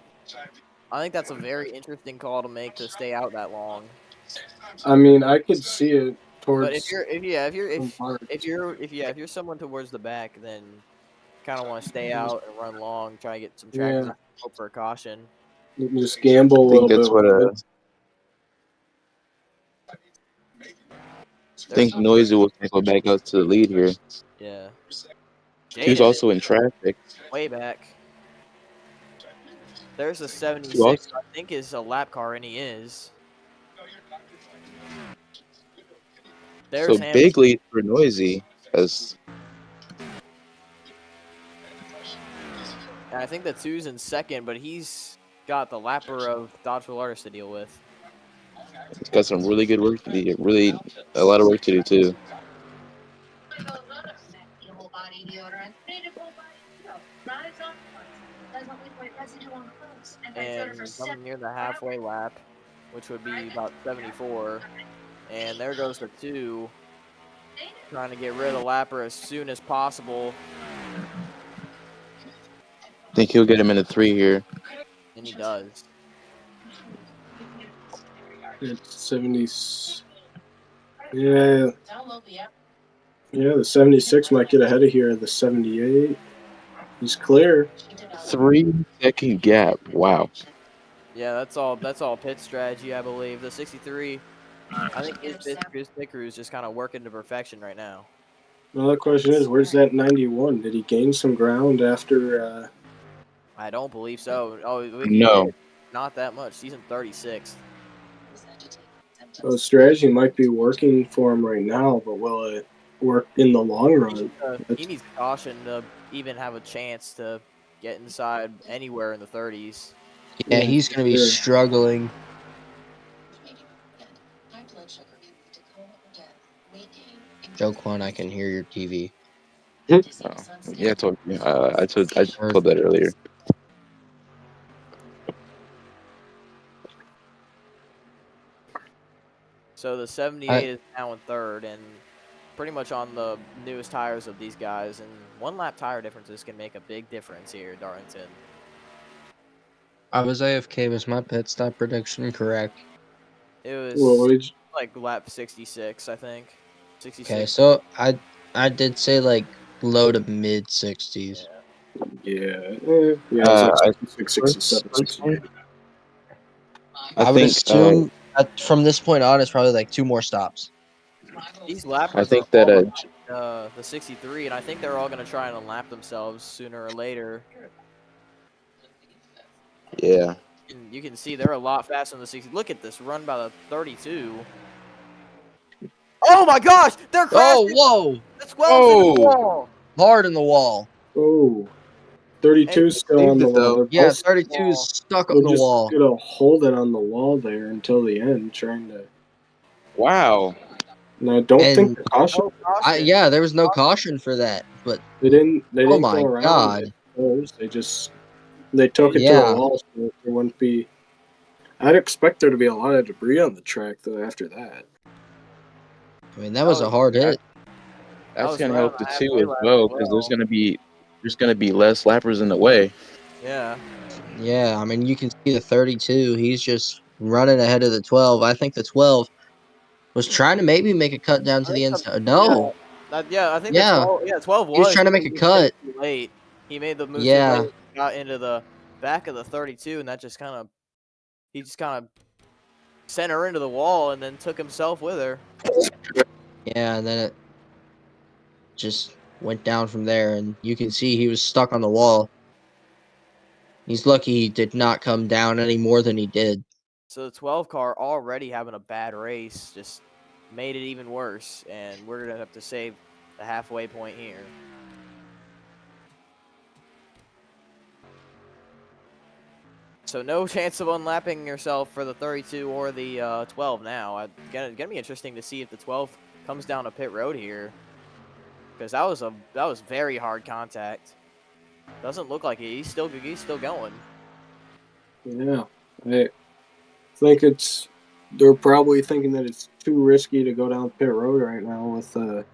I think that's a very interesting call to make, to stay out that long. I mean, I could see it towards. But if you're someone towards the back, then kind of want to stay out and run long, try to get some track, hope for a caution. Just gamble a little bit. I think Noisy was going to go back out to the lead here. Yeah. He was Jaden also in traffic. way back. There's a He 76. also- I think is a lap car, and he is. There's So him. big lead for Noisy. As And I think the 2's in second, but he's got the lapper of Dodgeville Artists to deal with. he's got some really good work to do. Really, a lot of work to do too. And coming near the halfway lap, which would be about 74. And there goes the 2, trying to get rid of the lapper as soon as possible. I think he'll get him into 3 here. And he does. It's 70. Yeah. Yeah, the 76 might get ahead of here of the 78. He's clear. 3-second gap. Wow. Yeah, that's all pit strategy, I believe. The 63, I think his pit crew is just kind of working to perfection right now. Well, the question is, where's that 91? Did he gain some ground after? I don't believe so. Oh, No. not that much. He's in 36th. Well, strategy might be working for him right now, but will it work in the long run? He needs caution to even have a chance to get inside anywhere in the 30s. Yeah, he's going to be sure. struggling. Joe Quan, I can hear your TV. Oh, yeah, I told that earlier. So the 78 is now in third, and pretty much on the newest tires of these guys. And 1 lap tire differences can make a big difference here, Darlington. I was AFK. Was my pit stop prediction correct? It was Well, like lap 66, I think. 66. Okay, so I did say like low to mid 60s. yeah, it was like 66, 67, first 68. I would assume from this point on, it's probably like 2 more stops. These lappers I think are that all the 63, and I think they're all going to try and unlap themselves sooner or later. yeah. And you can see they're a lot faster than the 60. Look at this run by the 32. Oh my gosh! They're crashing! Oh, whoa! The 12's in the wall! Hard in the wall. Oh, 32 is still on the wall. They're Yeah, both 32 is stuck they're on the just wall. gonna hold it on the wall there until the end, trying to. Wow. And I don't think the caution. Yeah, there was no caution for that, but They didn't oh my go around God. it first. They took it to Yeah. the wall, so there wouldn't be. I'd expect there to be a lot of debris on the track though after that. I mean, that was a hard hit. That's was gonna around help the the 2 halfway as lap well as because well. there's gonna be less lappers in the way. Yeah. Yeah, I mean, you can see the 32. He's just running ahead of the 12. I think the 12 was trying to maybe make a cut down to the inside. No. I think Yeah. the 12 was. He was trying to make a cut. Too late. He made the move Yeah. too late. Got into the back of the 32, and that just kind of sent her into the wall and then took himself with her. Yeah, and then it just went down from there, and you can see he was stuck on the wall. He's lucky he did not come down any more than he did. So the 12 car already having a bad race just made it even worse, and we're going to have to save the halfway point here. So no chance of unlapping yourself for the 32 or the 12 now. It's gonna be interesting to see if the 12 comes down a pit road here, because that was very hard contact. Doesn't look like it. He's still going. Yeah, I think they're probably thinking that it's too risky to go down pit road right now with the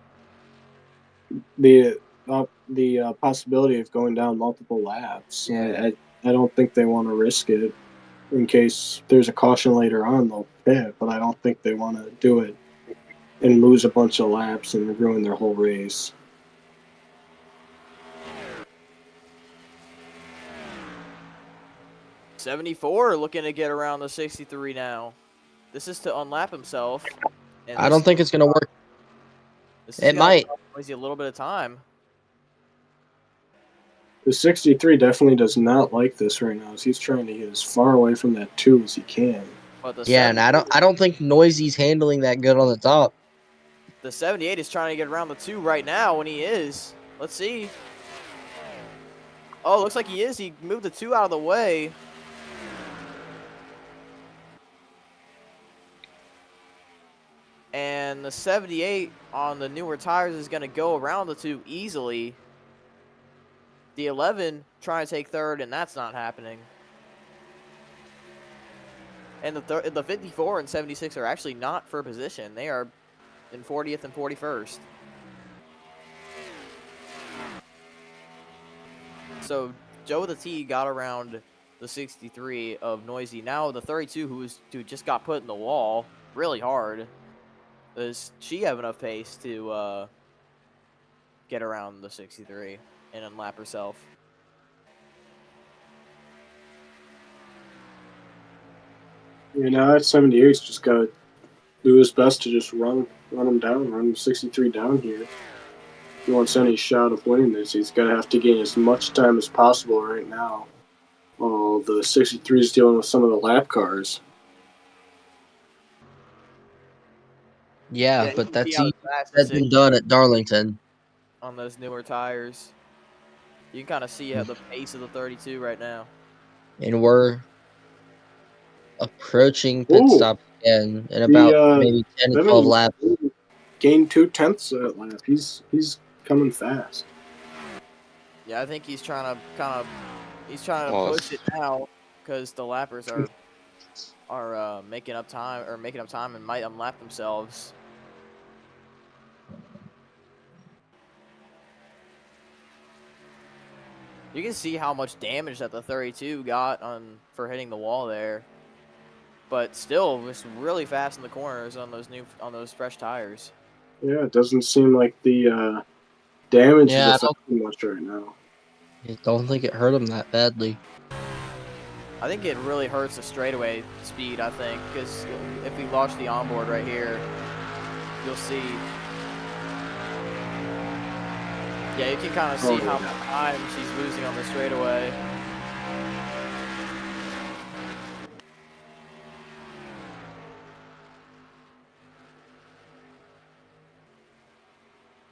possibility of going down multiple laps. Yeah. I don't think they want to risk it in case there's a caution later on. They'll pit, but I don't think they want to do it and lose a bunch of laps and ruin their whole race. '74 looking to get around the 63 now. This is to unlap himself. And I don't think it's going to work. This is It gonna might. cost Noisy a little bit of time. The 63 definitely does not like this right now. As he's trying to get as far away from that 2 as he can. But the Yeah, and I don't think Noisy's handling that good on the top. The 78 is trying to get around the 2 right now when he is. Let's see. Oh, looks like he is. He moved the 2 out of the way. And the 78 on the newer tires is going to go around the 2 easily. The 11 trying to take third, and that's not happening. And the 54 and 76 are actually not for position. They are in 40th and 41st. So Joe the T got around the 63 of Noisy. Now the 32 who just got put in the wall really hard. Does she have enough pace to get around the 63 and unlap herself? You know, that 78's just got to do his best to just run him down, run 63 down here. If he wants any shot of winning this, he's got to have to gain as much time as possible right now. While the 63 is dealing with some of the lap cars. Yeah, You but can see that's how easy fast said than done at Darlington. on those newer tires. You can kind of see the pace of the 32 right now. And we're approaching pit Ooh. stop again in about maybe 10 to 12 laps. Gained 0.2 that lap. He's coming fast. Yeah, I think he's trying to push it now because the lappers are making up time and might unlap themselves. You can see how much damage that the 32 got for hitting the wall there, but still was really fast in the corners on those fresh tires. Yeah, it doesn't seem like the damage Yeah, is affecting much right now. I don't think it hurt him that badly. I think it really hurts the straightaway speed, I think, because if we launch the onboard right here, you'll see. Yeah, you can kind of see how much time she's losing on the straightaway.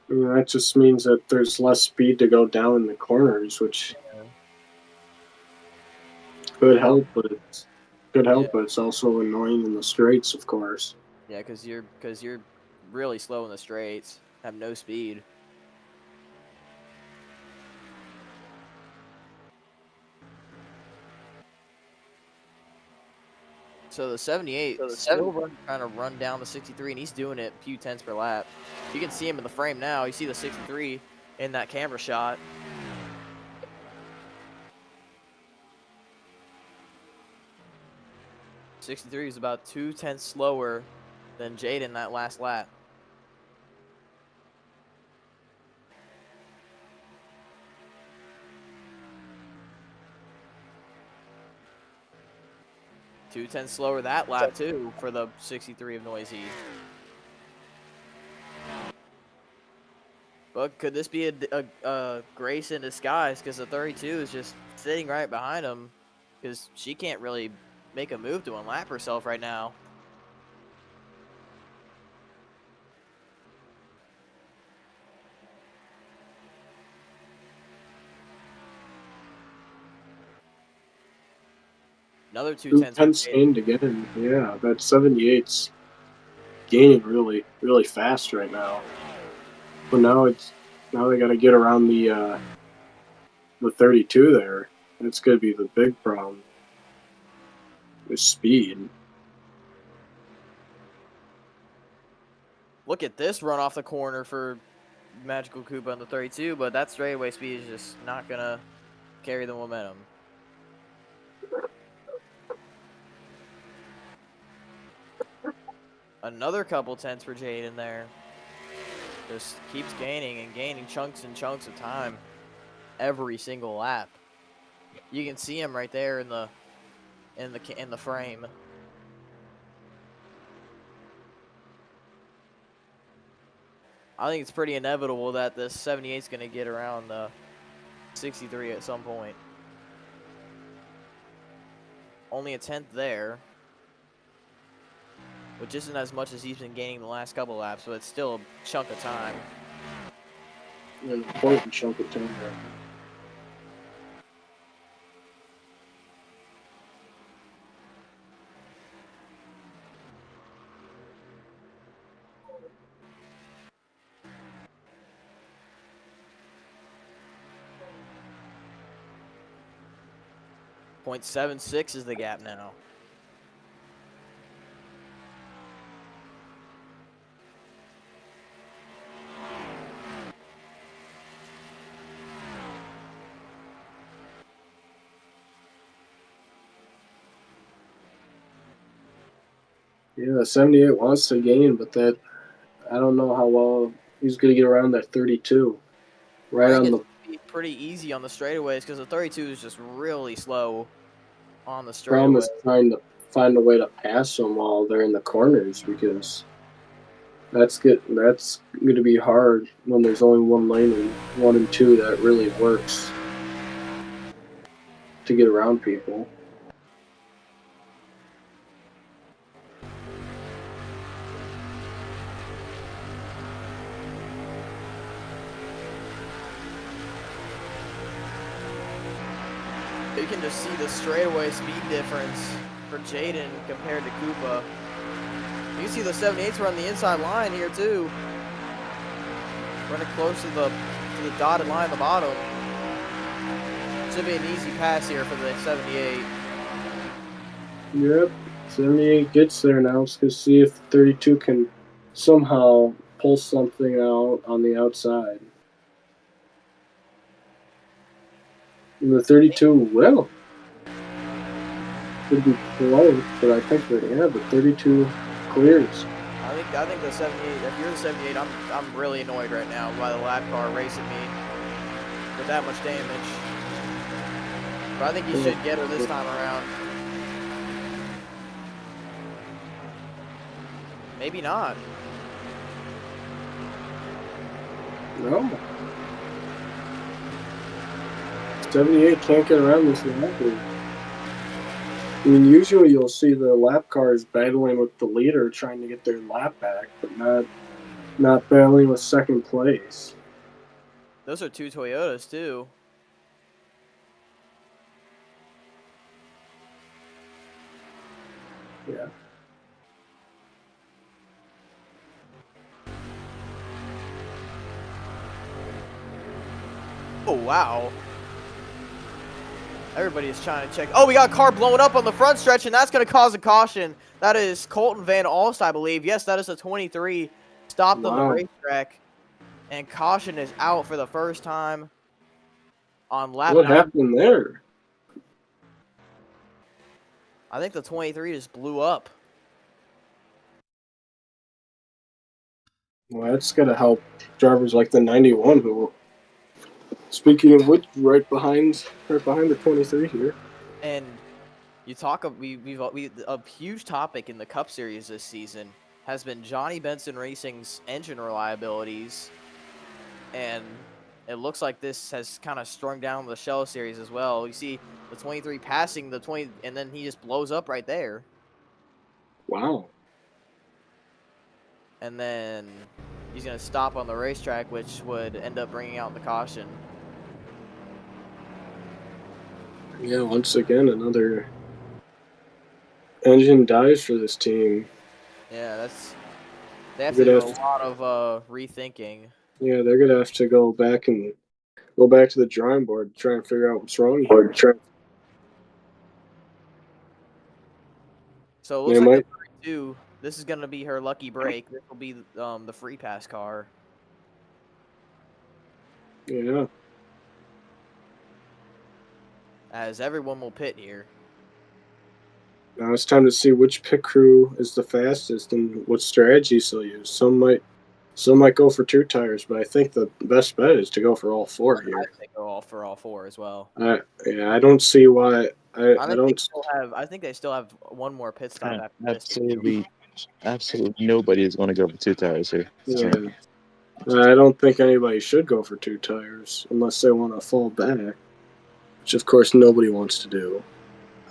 I mean, that just means that there's less speed to go down in the corners, which could help, but it's also annoying in the straights, of course. Yeah, because you're really slow in the straights, have no speed. So the 78 still trying to run down the 63, and he's doing it a few tenths per lap. You can see him in the frame now. You see the 63 in that camera shot. '63 is about 2 tenths slower than Jaden that last lap. Two tenths slower that lap too for the 63 of Noisy. But could this be a grace in disguise? Because the 32 is just sitting right behind him, because she can't really make a move to unlap herself right now. Another 2 tenths gained again. Yeah, that 78's gaining really, really fast right now. But now they got to get around the 32 there. That's going to be the big problem. With speed. Look at this run off the corner for Magical Koopa on the 32, but that straightaway speed is just not going to carry the momentum. Another couple tenths for Jaden there. Just keeps gaining and gaining chunks and chunks of time every single lap. You can see him right there in the frame. I think it's pretty inevitable that the 78 is going to get around the 63 at some point. Only a tenth there, which isn't as much as he's been gaining the last couple laps, but it's still a chunk of time. An important chunk of time there. .76 is the gap now. Yeah, 78 wants to gain, but that I don't know how well he's going to get around that 32. Right I think on the it's gonna be pretty easy on the straightaways because the 32 is just really slow on the problem straightaway. is trying to find a way to pass them while they're in the corners because that's going to be hard when there's only one lane and 1 and 2 that really works to get around people. You can just see the straightaway speed difference for Jaden compared to Koopa. You can see the 78s run the inside line here too. Running close to the dotted line at the bottom. Should be an easy pass here for the 78. Yep, 78 gets there now. Let's go see if 32 can somehow pull something out on the outside. And the 32 will. Could be close, but I think that the 32 clears. I think the 78. If you're the 78, I'm really annoyed right now by the lap car racing me with that much damage. But I think you should get her this time around. Maybe not. No. 78 can't get around this lap. I mean, usually you'll see the lap cars battling with the leader trying to get their lap back, but not battling with second place. Those are 2 Toyotas too. Yeah. Oh, wow. Everybody is trying to check. Oh, we got a car blowing up on the front stretch, and that's going to cause a caution. That is Colton Van Alst, I believe. Yes, that is a 23. Stopped on the racetrack. And caution is out for the first time on lap 9. What happened there? I think the 23 just blew up. Well, that's going to help drivers like the 91 who, speaking of which, right behind the 23 here. And you talk of a huge topic in the Cup Series this season has been Johnny Benson Racing's engine reliabilities, and it looks like this has kind of strung down the Shell Series as well. You see the 23 passing the 20, and then he just blows up right there. Wow. And then he's going to stop on the racetrack, which would end up bringing out the caution. Yeah, once again, another engine dies for this team. Yeah, they have to do a lot of rethinking. Yeah, they're gonna have to go back to the drawing board, try and figure out what's wrong here. So it looks like the 32. This is gonna be her lucky break. This will be the free pass car. Yeah. As everyone will pit here. Now it's time to see which pit crew is the fastest and what strategies they'll use. Some might go for 2 tires, but I think the best bet is to go for all 4 here. I think they go for all 4 as well. Yeah, I don't see why. I think they still have one more pit stop after this. Absolutely nobody is going to go for 2 tires here. Yeah. I don't think anybody should go for 2 tires unless they want to fall back, which of course nobody wants to do.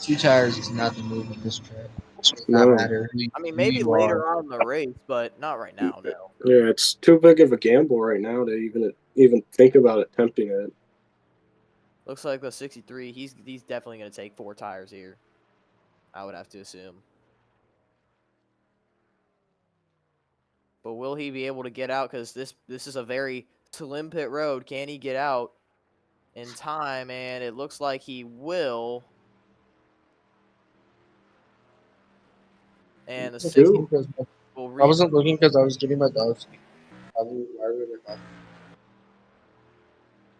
2 tires is not the move at this track. It does No. not matter I mean, who maybe you later are. on in the race, but not right now. No. Yeah, it's too big of a gamble right now to even think about attempting it. Looks like the 63. He's definitely going to take 4 tires here. I would have to assume. But will he be able to get out? Because this is a very slim pit road. Can he get out in time? And it looks like he will. And the 60 will I wasn't looking because I was getting my dogs.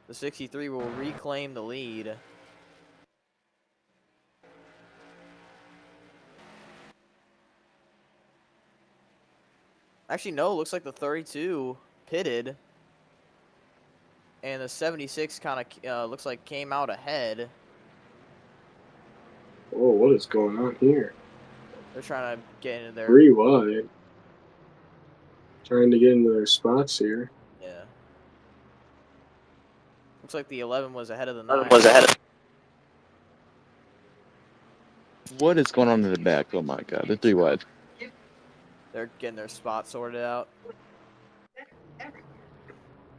The 63 will reclaim the lead. Actually, no. Looks like the 32 pitted. And the 76 kind of looks like came out ahead. Oh, what is going on here? They're trying to get into their 3 wide. Trying to get into their spots here. yeah. Looks like the 11 was ahead of the 9. What is going on in the back? Oh my god, the 3 wide. They're getting their spot sorted out.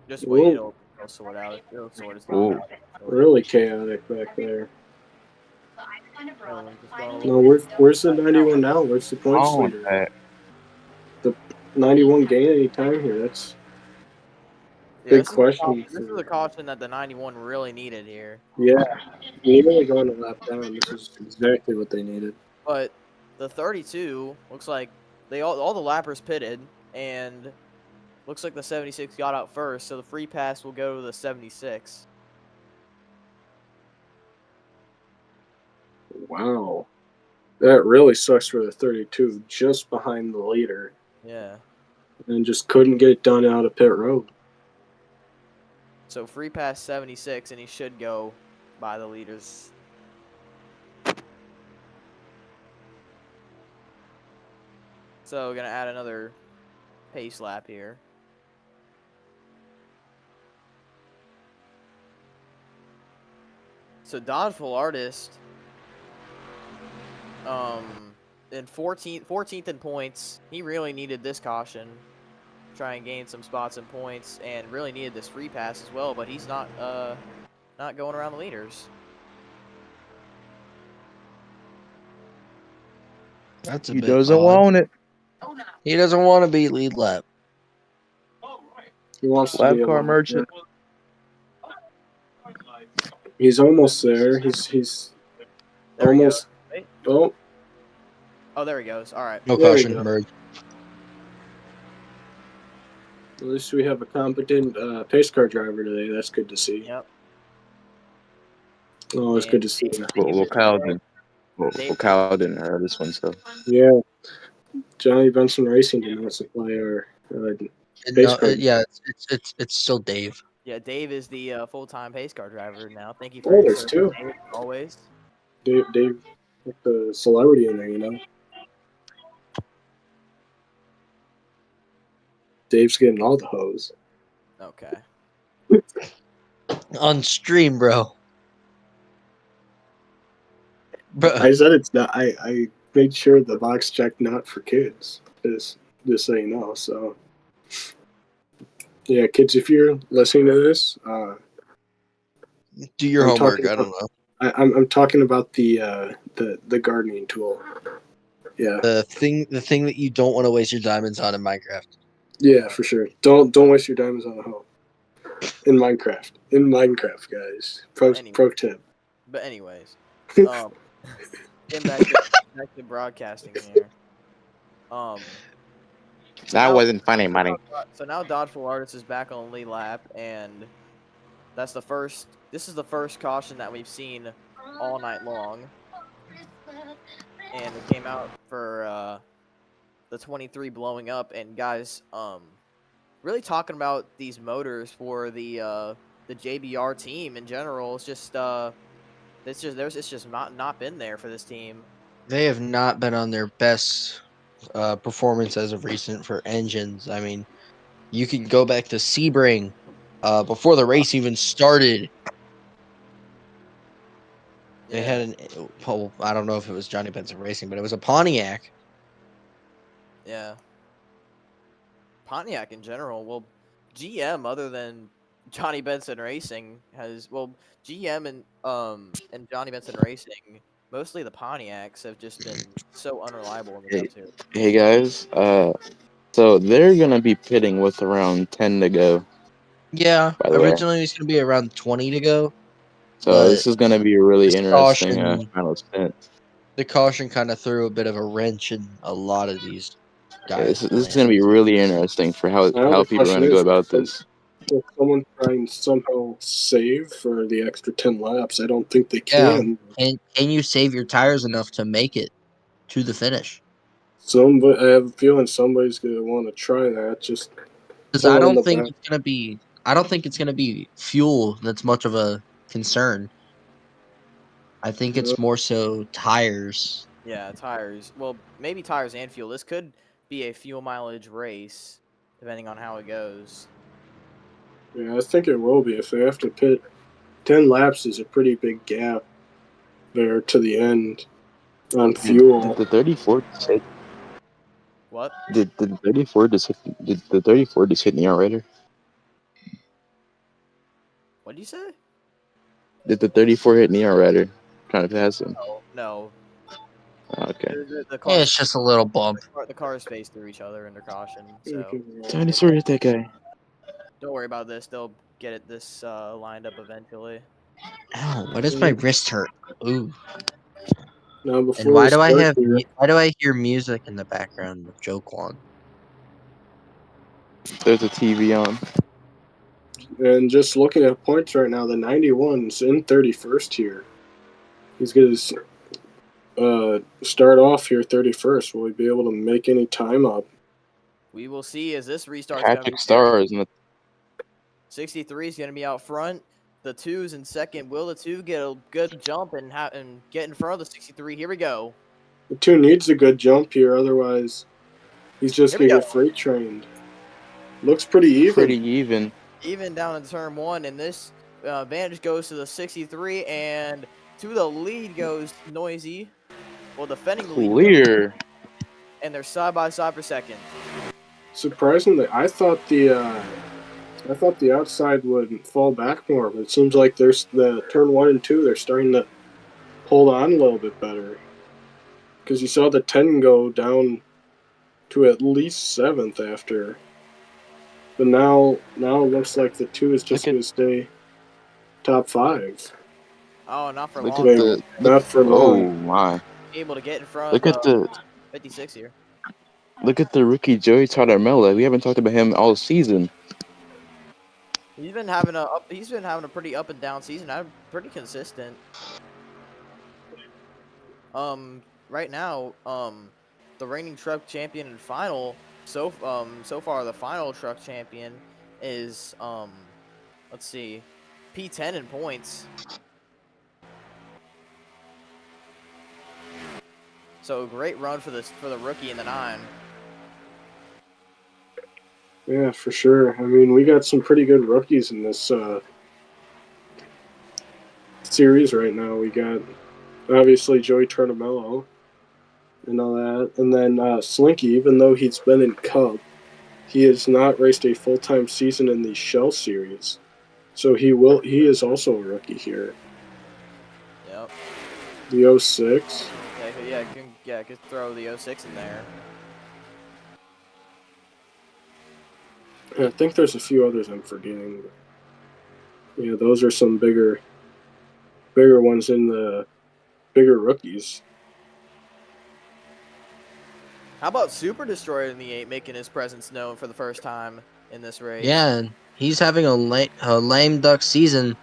Just Whoa. wait, it'll sort out. It'll sort itself Whoa. out. Really chaotic back there. Just going a No, little- where's the 91 now? Where's the points Oh, leader? okay. The 91 gain any time here? That's Yeah, big this is a question caution- This for- is a caution that the 91 really needed here. yeah. Nearly going a lap down. This is exactly what they needed. But the 32 looks like all the lappers pitted, and looks like the 76 got out first, so the free pass will go to the 76. Wow. That really sucks for the 32, just behind the leader, Yeah. and just couldn't get it done out of pit road. So free pass 76, and he should go by the leaders. So gonna add another pace lap here. So Dodgeful Artist, in 14th in points. He really needed this caution, try and gain some spots and points, and really needed this free pass as well. But he's not going around the leaders. That's a He bit doesn't odd. want it. He doesn't want to be lead lap. He wants to Lab be car able to- merchant. He's almost there. He's There he almost. goes. Wait. Oh, Oh, there he goes. All right. No There we caution go. merge. at least we have a competent pace car driver today. That's good to see. Yep. Oh, it's good to see. Well, Kyle didn't hear this one, so. Yeah, Johnny Benson Racing did not supply our. No, yeah, it's still Dave. Yeah, Dave is the full-time pace car driver now. Thank you Oh, for your there's service, two. Dave, as always. Dave, like the celebrity in there, you know. Dave's getting all the hose. Okay. On stream, bro. Bro, I said it's not. I made sure the box checked not for kids. Just so you know. So, yeah, kids, if you're listening to this, do your I'm homework. talking I don't know. I'm talking about the gardening tool. Yeah, The thing that you don't want to waste your diamonds on in Minecraft. yeah, for sure. Don't waste your diamonds on the hoe. In Minecraft, guys. Pro tip. But anyways, getting back to broadcasting here. So That now- wasn't funny, money. So now Dodgeful Artist is back on the lead lap, and that's the first. This is the first caution that we've seen all night long, and it came out for the 23 blowing up. And guys, really talking about these motors for the JBR team in general. It's just it's just not been there for this team. They have not been on their best performance as of recent for engines. I mean, You can go back to Sebring before the race even started. They had I don't know if it was Johnny Benson Racing, but it was a Pontiac. Yeah. Pontiac in general, well, GM other than Johnny Benson Racing has GM and Johnny Benson Racing, mostly the Pontiacs have just been so unreliable in the Hey, Cup Series. hey guys. So they're gonna be pitting with around 10 to go. Yeah, By the way, originally it was going to be around 20 to go, so but this is gonna be a really this interesting caution, final stint. the caution kind of threw a bit of a wrench in a lot of these Yeah, guys' this is gonna be plans. really interesting for Now how the people are question gonna go is, about this. will someone try and somehow save for the extra 10 laps? I don't think they Yeah, can. and can you save your tires enough to make it to the finish? I have a feeling somebody's going to want to try that. Just Because I someone in don't the think back. it's going to be. I don't think it's going to be fuel that's much of a concern. I think You know? it's more so tires. Yeah, tires. Well, maybe tires and fuel. This could be a fuel mileage race, depending on how it goes. Yeah, I think it will be. If they have to pit 10 laps is a pretty big gap there to the end on Did fuel. the 34 just hit? What? Did the 34 just hit? Did the 34 just hit Neon Rider? What did you say? Did the 34 hit Neon Rider? Trying to pass him. No. Okay. The Yeah, cars, it's just a little bump. the cars face through each other under caution, so Dinosaur hit that guy. don't worry about this. They'll get this lined up eventually. Ow, why does my wrist hurt? Ooh. Now, And before we start here, why do I hear music in the background of Joe Kwan? There's a TV on. and just looking at points right now, the 91's in 31st here. He's going to start off here 31st. Will he be able to make any time up? We will see as this restart's coming. Patrick Starr is in the 63 is going to be out front. The 2's in second. Will the 2 get a good jump and get in front of the 63? Here we go. The 2 needs a good jump here, otherwise he's just Here we going to go. get freight trained. Looks pretty even. pretty even. Even down in turn 1, and this advantage goes to the 63, and to the lead goes Noisy. Well, defending the lead. Clear. And they're side by side for second. Surprisingly, I thought the outside would fall back more, but it seems like there's the turn 1 and 2. They're starting to hold on a little bit better, because you saw the 10 go down to at least 7th after. But now it looks like the 2 is just going to stay top 5. Oh, not for Look long. at the. Not for long. Oh my! Able to get in front Look of at the 56 here. look at the rookie Joey Tartamella. We haven't talked about him all season. He's been having a pretty up and down season. I'm pretty consistent. Right now, the reigning truck champion and final so far the final truck champion is let's see, P10 in points. So great run for the rookie in the 9. Yeah, for sure. I mean, we got some pretty good rookies in this series right now. We got, obviously, Joey Tornamello and all that. And then Slinky, even though he's been in Cup, he has not raced a full-time season in the Shell Series. So he is also a rookie here. Yep. The 06. Yeah, could throw the 06 in there. I think there's a few others I'm forgetting. Yeah, those are some bigger ones in the bigger rookies. How about Super Destroyer in the 8 making his presence known for the first time in this race? Yeah, and he's having a lame duck season,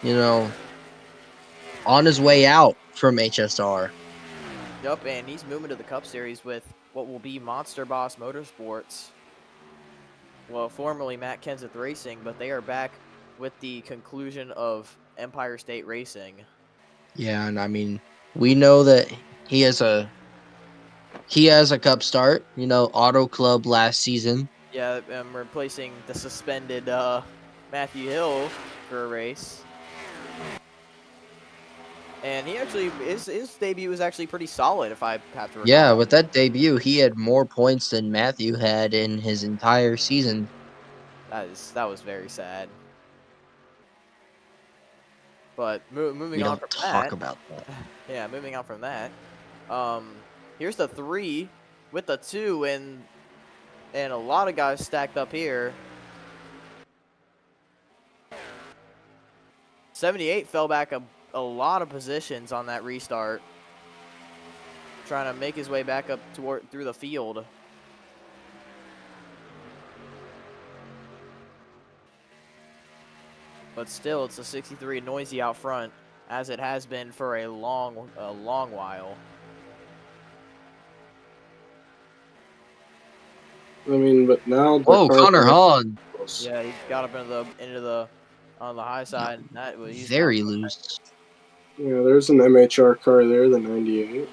on his way out from HSR. Yep, and he's moving to the Cup Series with what will be Monster Boss Motorsports. Well, formerly Matt Kenseth Racing, but they are back with the conclusion of Empire State Racing. Yeah, and I mean, we know that he has a Cup start, Auto Club last season. Yeah, I'm replacing the suspended Matthew Hill for a race. And he actually his debut was actually pretty solid, if I have to recall. Yeah, with that debut, he had more points than Matthew had in his entire season. That was very sad. But moving We on don't from talk that, about that. yeah, moving on from that. Here's the 3 with the 2 and a lot of guys stacked up here. 78 fell back a lot of positions on that restart, trying to make his way back up through the field. But still, it's a 63 noisy out front, as it has been for a long while. I mean, but now the Whoa, car Connor Hahn. Yeah, he got up into the on the high side. He's Very down. loose. Yeah, there's an MHR car there, the 98.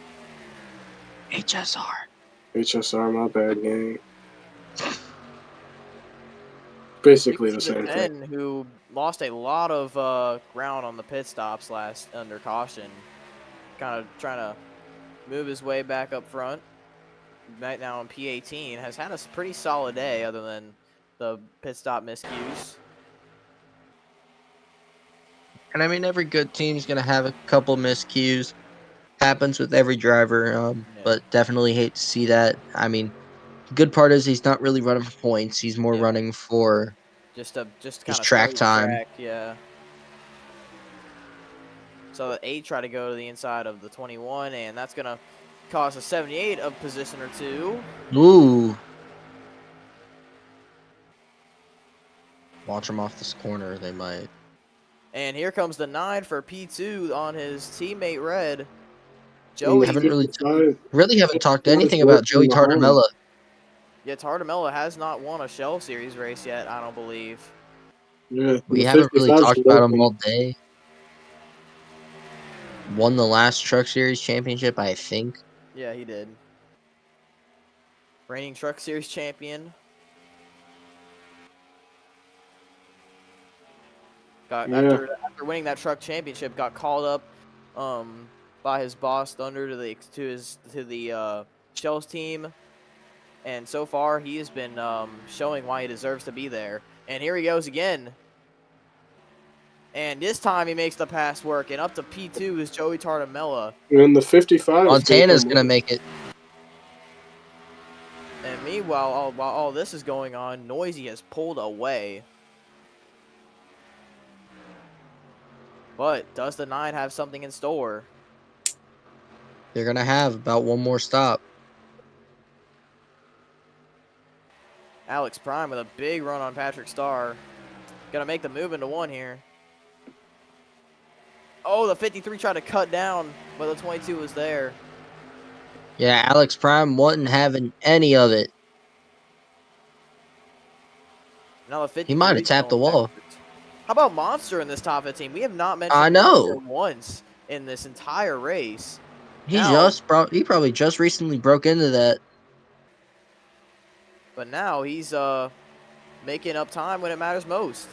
HSR. HSR, my bad, gang. Basically the same thing. 10, who lost a lot of ground on the pit stops last under caution, kind of trying to move his way back up front. Right now in P18, has had a pretty solid day other than the pit stop miscues. And I mean, every good team's going to have a couple miscues. Happens with every driver, Yeah. but definitely hate to see that. I mean, the good part is he's not really running for points. He's more Yeah. running for Just kind his of track time. track, yeah. So the 8 try to go to the inside of the 21, and that's gonna cost a 78 of position or 2. Ooh. Watch him off this corner. They might. And here comes the 9 for P2 on his teammate Red. We Joey. haven't really haven't talked Guys anything about Joey working behind. Tartamella. Yeah, Tartamella has not won a Shell Series race yet, I don't believe. Yeah, We the haven't really 55's talked about him working. all day. Won the last Truck Series championship, I think. Yeah, he did. Reigning Truck Series champion. After winning that truck championship, got called up by his boss Thunder to the Shells team, and so far he has been showing why he deserves to be there. And here he goes again, and this time he makes the pass work. And up to P2 is Joey Tartamella. And the 55 Montana's gonna make it. And meanwhile, while all this is going on, Noisy has pulled away. But does the 9 have something in store? They're gonna have about one more stop. Alex Prime with a big run on Patrick Starr. Gonna make the move into 1 here. Oh, the 53 tried to cut down, but the 22 was there. Yeah, Alex Prime wasn't having any of it. Now the 53 He might have tapped the wall. backwards. How about Monster in this top 15? We have not mentioned I know. Monster once in this entire race. He Now- he probably just recently broke into that. But now he's making up time when it matters most.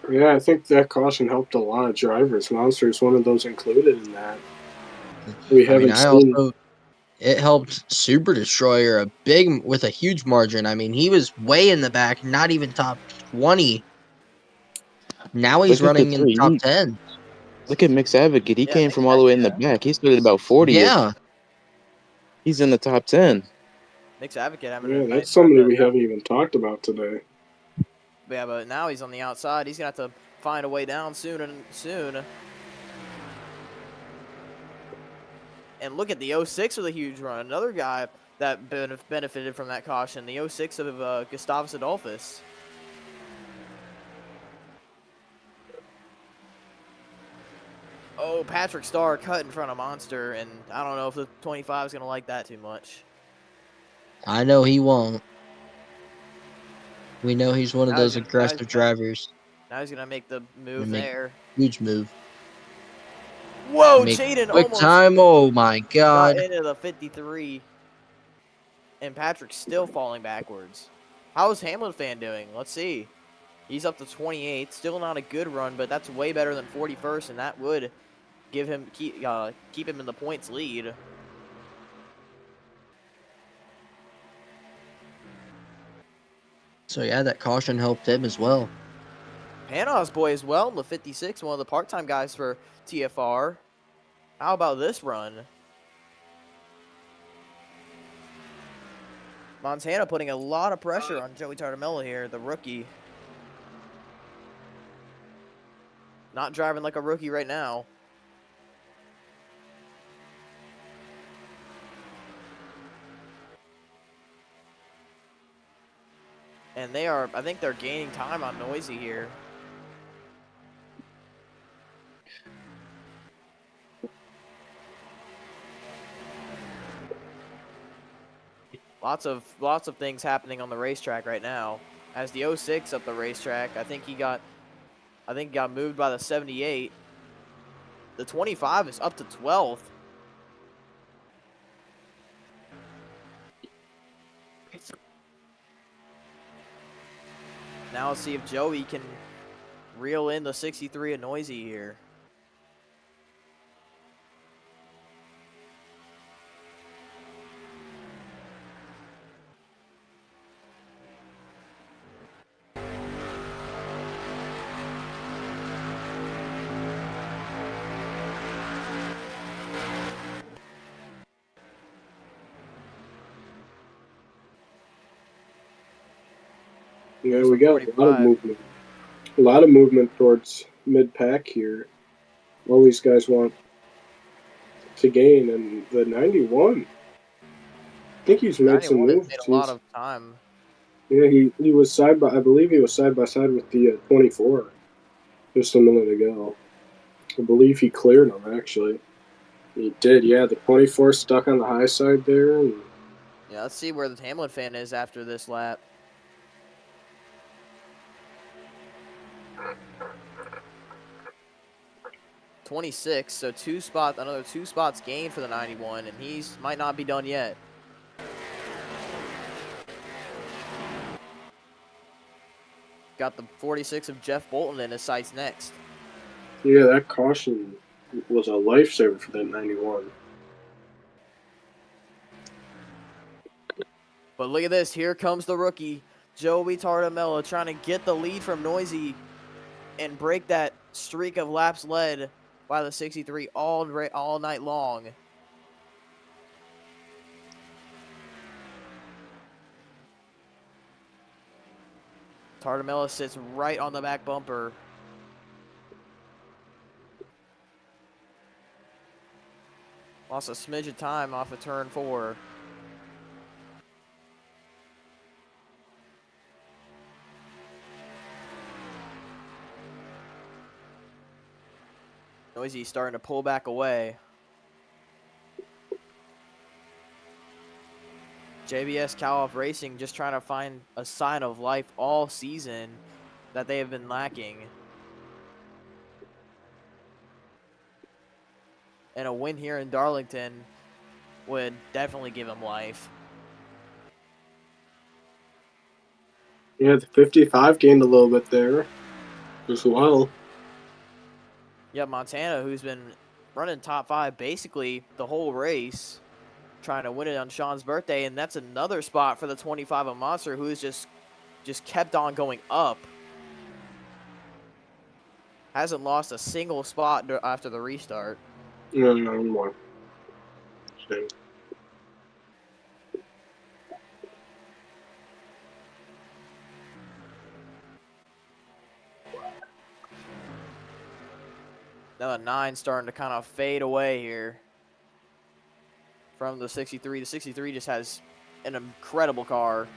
Yeah, I think that caution helped a lot of drivers. Monster is one of those included in that. We haven't seen. It helped Super Destroyer with a huge margin. I mean, he was way in the back, not even top 20. Now he's Look at the running in three. top 10. Look at Mixed Advocate. He Yeah, came from all the way in the back. He started about 40. Yeah. He's in the top 10. Mixed Advocate having Yeah, a that's nice somebody run we there. haven't even talked about today. Yeah, but now he's on the outside. He's going to have to find a way down soon. And look at the 06 with a huge run. Another guy that benefited from that caution. The 06 of Gustavus Adolphus. Oh, Patrick Starr cut in front of Monster, and I don't know if the 25 is going to like that too much. I know he won't. We know he's one of Now those he's- aggressive drivers. Now he's going to make the move make- there. Huge move. Whoa, Make Jaden quick almost time. Oh my got God. into the 53. And Patrick's still falling backwards. How's Hamilton doing? Let's see. He's up to 28th. Still not a good run, but that's way better than 41st, and that would give him keep him in the points lead. So yeah, that caution helped him as well. Panah's boy as well in the 56, one of the part-time guys for TFR. How about this run? Montana putting a lot of pressure on Joey Tartamella here, the rookie. Not driving like a rookie right now. And I think they're gaining time on Noisy here. Lots of things happening on the racetrack right now. As the 06 up the racetrack, I think he got moved by the 78. The 25 is up to 12th. Now let's see if Joey can reel in the 63 of Noisy here. Yeah, we got a lot of movement. A lot of movement towards mid-pack here. All these guys want to gain, and the 91. I think he's made some moves. Made a lot of time. Yeah, he was I believe he was side by side with the 24 just a minute ago. I believe he cleared him, actually. He did, yeah. The 24 stuck on the high side there. And yeah, let's see where the Hamlin fan is after this lap. '26, so another two spots gained for the 91, and he's might not be done yet. Got the 46 of Jeff Bolton in his sights next. Yeah, that caution was a lifesaver for that 91. But look at this. Here comes the rookie, Joey Tartamella, trying to get the lead from Noisy and break that streak of laps led by the 63 all night long. Tartamella sits right on the back bumper. Lost a smidge of time off of turn 4. Noisy starting to pull back away. JBS Call-Off Racing just trying to find a sign of life all season that they have been lacking. And a win here in Darlington would definitely give him life. Yeah, the 55 gained a little bit there as well. Yeah, Montana, who's been running top 5 basically the whole race, trying to win it on Sean's birthday, and that's another spot for the 25 of Monster, who has just kept on going up. Hasn't lost a single spot after the restart. No more. Shame. Now the 9 starting to kind of fade away here from the 63. The 63 just has an incredible car.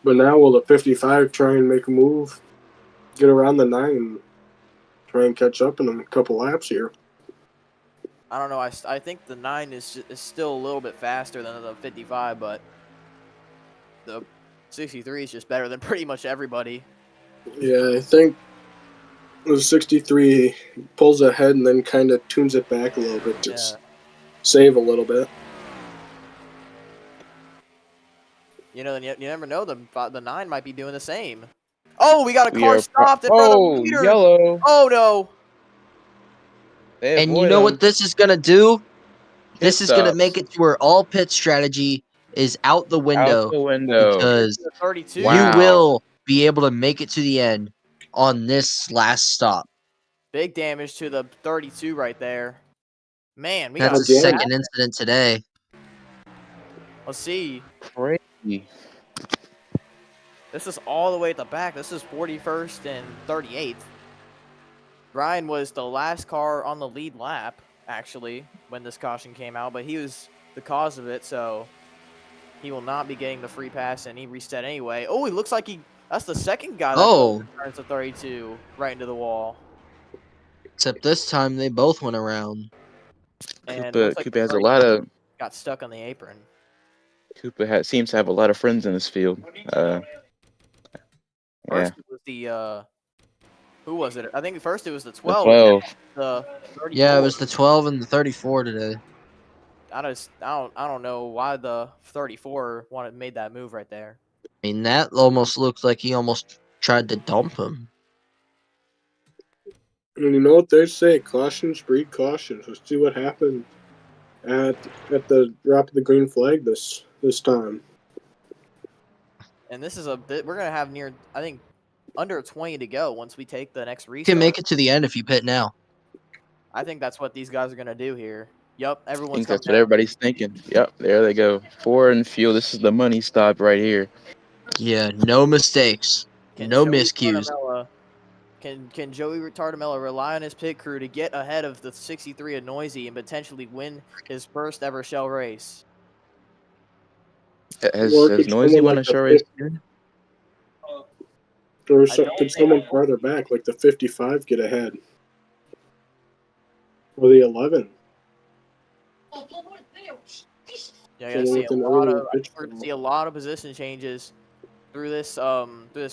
But now will the 55 try and make a move, get around the 9, try and catch up in a couple laps here? I don't know. I think the 9 is still a little bit faster than the 55, but the 63 is just better than pretty much everybody. Yeah, I think the 63 pulls ahead and then kind of tunes it back a little bit to save a little bit. You know, you never know. The 9 might be doing the same. Oh, we got a We car are stopped in front of the oh, leader. yellow. Oh no! They And you avoid know him. what this is gonna do? This is gonna stops. make it to where all pit strategy is out the Out window the window. because The 32. you Wow. will be able to make it to the end on this last stop. Big damage to the 32 right there. Man, we That's got. a Again. second incident today. Let's see. Crazy. This is all the way at the back. This is 41st and 38th. Ryan was the last car on the lead lap, actually, when this caution came out, but he was the cause of it, so he will not be getting the free pass, and he reset anyway. Oh, he looks like that's the second guy that Oh, turns to 32 right into the wall. except this time they both went around. And Koopa, looks like Koopa has a lot of got stuck on the apron. seems to have a lot of friends in this field. Yeah. First it was the who was it? I think first it was the The 12. 12. The 34. Yeah, it was the 12 and the 34 today. I don't know why the 34 made that move right there. I mean, that almost looks like he almost tried to dump him. And you know what they say? Cautions breed cautions. Let's see what happened at the drop of the green flag this time. And this is we're gonna have I think under 20 to go once we take the next You restart. can make it to the end if you pit now. I think that's what these guys are gonna do here. Yup, I everyone's think coming that's what down. everybody's thinking. Yep, there they go. 4 and fuel. This is the money stop right here. Yeah, no mistakes. No Joey miscues. Tartamella- Can Joey Tartamella rely on his pit crew to get ahead of the 63 at Noisy and potentially win his first ever shell race? Has could Noisy someone won like a the show race? Or I don't could think someone farther back, like the 55, get ahead? Or the 11? Yeah, I gotta see we're gonna see a lot of position changes through this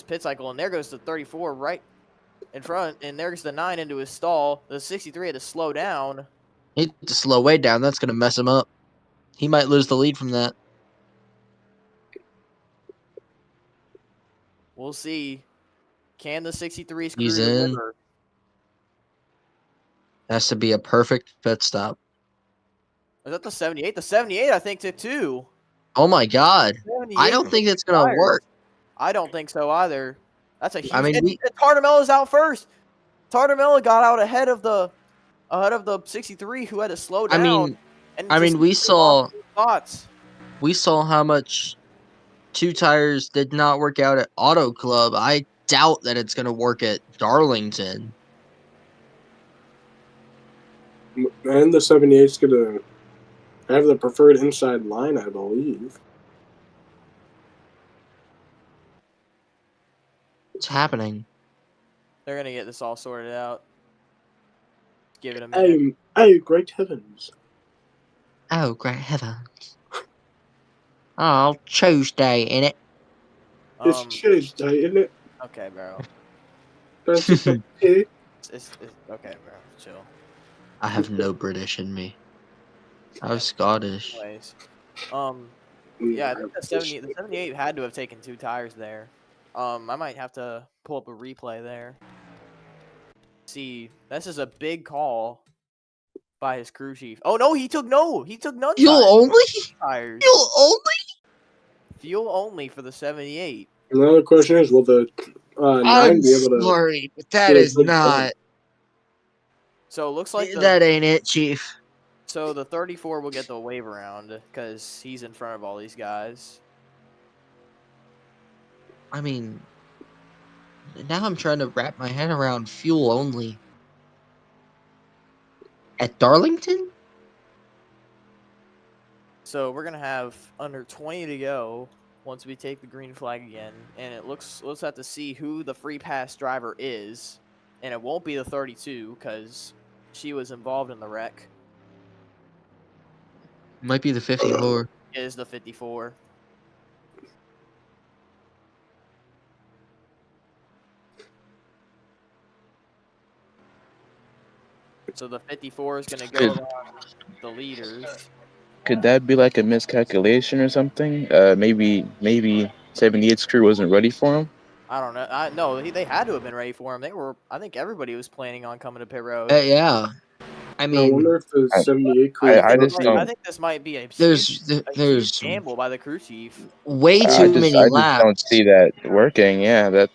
pit cycle, and there goes the 34 right in front, and there's the 9 into his stall. The 63 had to slow down. He had to slow way down. That's going to mess him up. He might lose the lead from that. We'll see. Can the 63's crew He's in. deliver? Has to be a perfect pit stop. Is that the 78? The 78, I think, took 2. Oh my God. 78 I don't think it's going to tires. work. I don't think so either. That's a huge. I mean, and Tartamella's out first. Tartamella got out ahead of the 63 who had to slow down. we saw spots. We saw how much 2 tires did not work out at Auto Club. I doubt that it's going to work at Darlington. And the 78's going to have the preferred inside line, I believe. What's happening? They're gonna get this all sorted out. Give it a minute. Oh, great heavens! Oh, great heavens! Oh, Tuesday, innit? It's Tuesday, isn't it? Okay, bro. Fancy cup of tea? It's okay, bro. Chill. I have no British in me. I'm Scottish. Anyways, yeah, I think the 78 had to have taken 2 tires there. I might have to pull up a replay there. See, this is a big call by his crew chief. Oh no, he took none. Fuel only? Tires. Fuel only for the 78. Another question is, will the 9 I'm be able to... sorry, but that get a is good not. So it looks like That ain't it, Chief. So the 34 will get the wave around because he's in front of all these guys. I mean, now I'm trying to wrap my head around fuel only. At Darlington? So we're gonna have under 20 to go once we take the green flag again, and we'll have to see who the free pass driver is, and it won't be the 32 because she was involved in the wreck. Might be the 54. It is the 54. So the 54 is gonna go on the leaders. Could that be like a miscalculation or something? Maybe 78's crew wasn't ready for him. I don't know. No, they had to have been ready for him. They were. I think everybody was planning on coming to pit road. Yeah, I I mean, wonder if the I, 78 crew. I just I don't. think this might be a there's huge gamble by the crew chief. way I too just many I just don't laps. see that working. Yeah,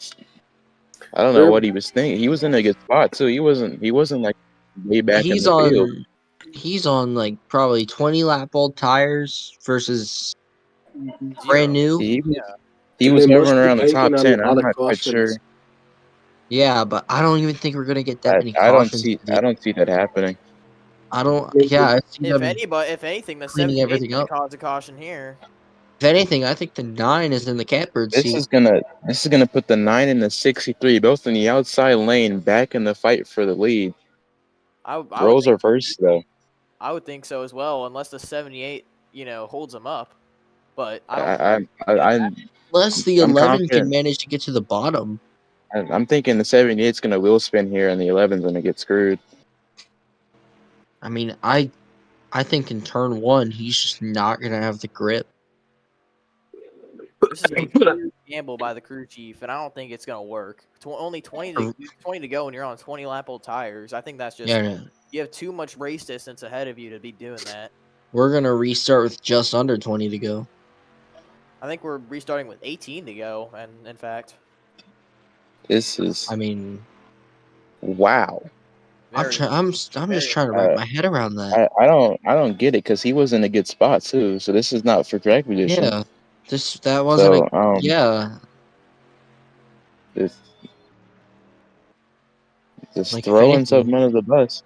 I don't know what he was thinking. He was in a good spot too. He wasn't like way back in He's the field. on like probably 20 lap old tires versus brand Zero. new. He And was they must hovering be around the top banking on a 10. I'm lot of not quite sure. cautions. Yeah, but I don't even think we're gonna get that I, many I don't cautions. see I don't see that happening. I don't. Maybe Yeah, I see If them anything, the cleaning 78 is everything going up. to cause a caution here. If anything, I think the 9 is in the catbird This seat. is gonna put the 9 and the 63 both in the outside lane back in the fight for the lead. I would Roles think are first though. I would think so as well, unless the 78 holds them up. But I don't. I, I, I I'm Unless the I'm 11 can confident. manage to get to the bottom. I'm thinking the 78's gonna wheel spin here and the 11's gonna get screwed. I mean, I think in turn 1 he's just not gonna have the grip. This is a huge gamble by the crew chief, and I don't think it's going to work. Only 20 to go, and you're on 20 lap old tires. I think that's just Yeah, you have too much race distance ahead of you to be doing that. we're gonna restart with just under 20 to go. I think we're restarting with 18 to go, and in fact, This is I mean, wow. I'm just trying to wrap Uh, my head around that. I don't get it because he was in a good spot too. So this is not for track position. Yeah, that wasn't So yeah. just Like if throwing anything, something under the bus.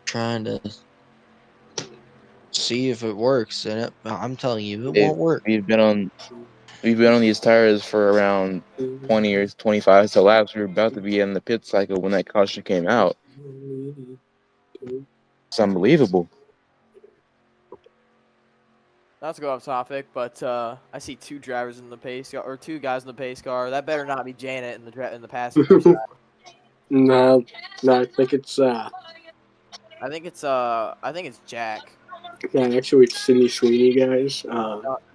trying to see if it works, and I'm telling you, it It, won't work. we've been on these tires for around 20 or 25 so laps. We were about to be in the pit cycle when that caution came out. It's unbelievable. not to go off topic, but I see two drivers in the pace car, or two guys in the pace car. That better not be Janet in the passenger side. No, I think it's I think it's Jack. yeah, actually it's Sydney Sweeney, guys.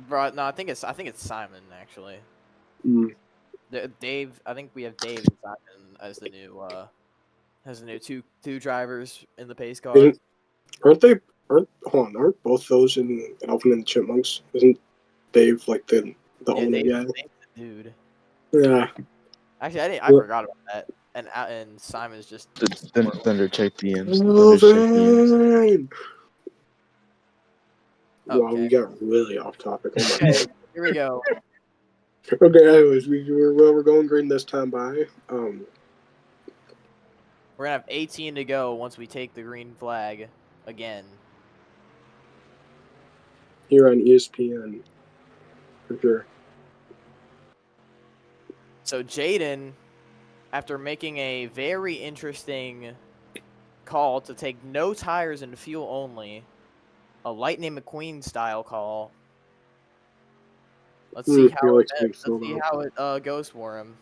Bro, no, I think it's Simon actually. Mm, Dave, I think we have Dave and Simon as the new two drivers in the pace car. aren't both those in Alvin and the Chipmunks? Isn't Dave like the only guy? Dave's the dude. Yeah. Actually, I forgot about that. And Simon's just Thunder check DMs. Thunder check DMs. Alvin! Wow, Okay. we got really off topic. Oh my Okay, here we go. Okay, anyways, we're going green this time by. We're gonna have 18 to go once we take the green flag again. Here on ESPN, for sure. So Jaden, after making a very interesting call to take no tires and fuel only, a Lightning McQueen style call. Let's see how it goes for him.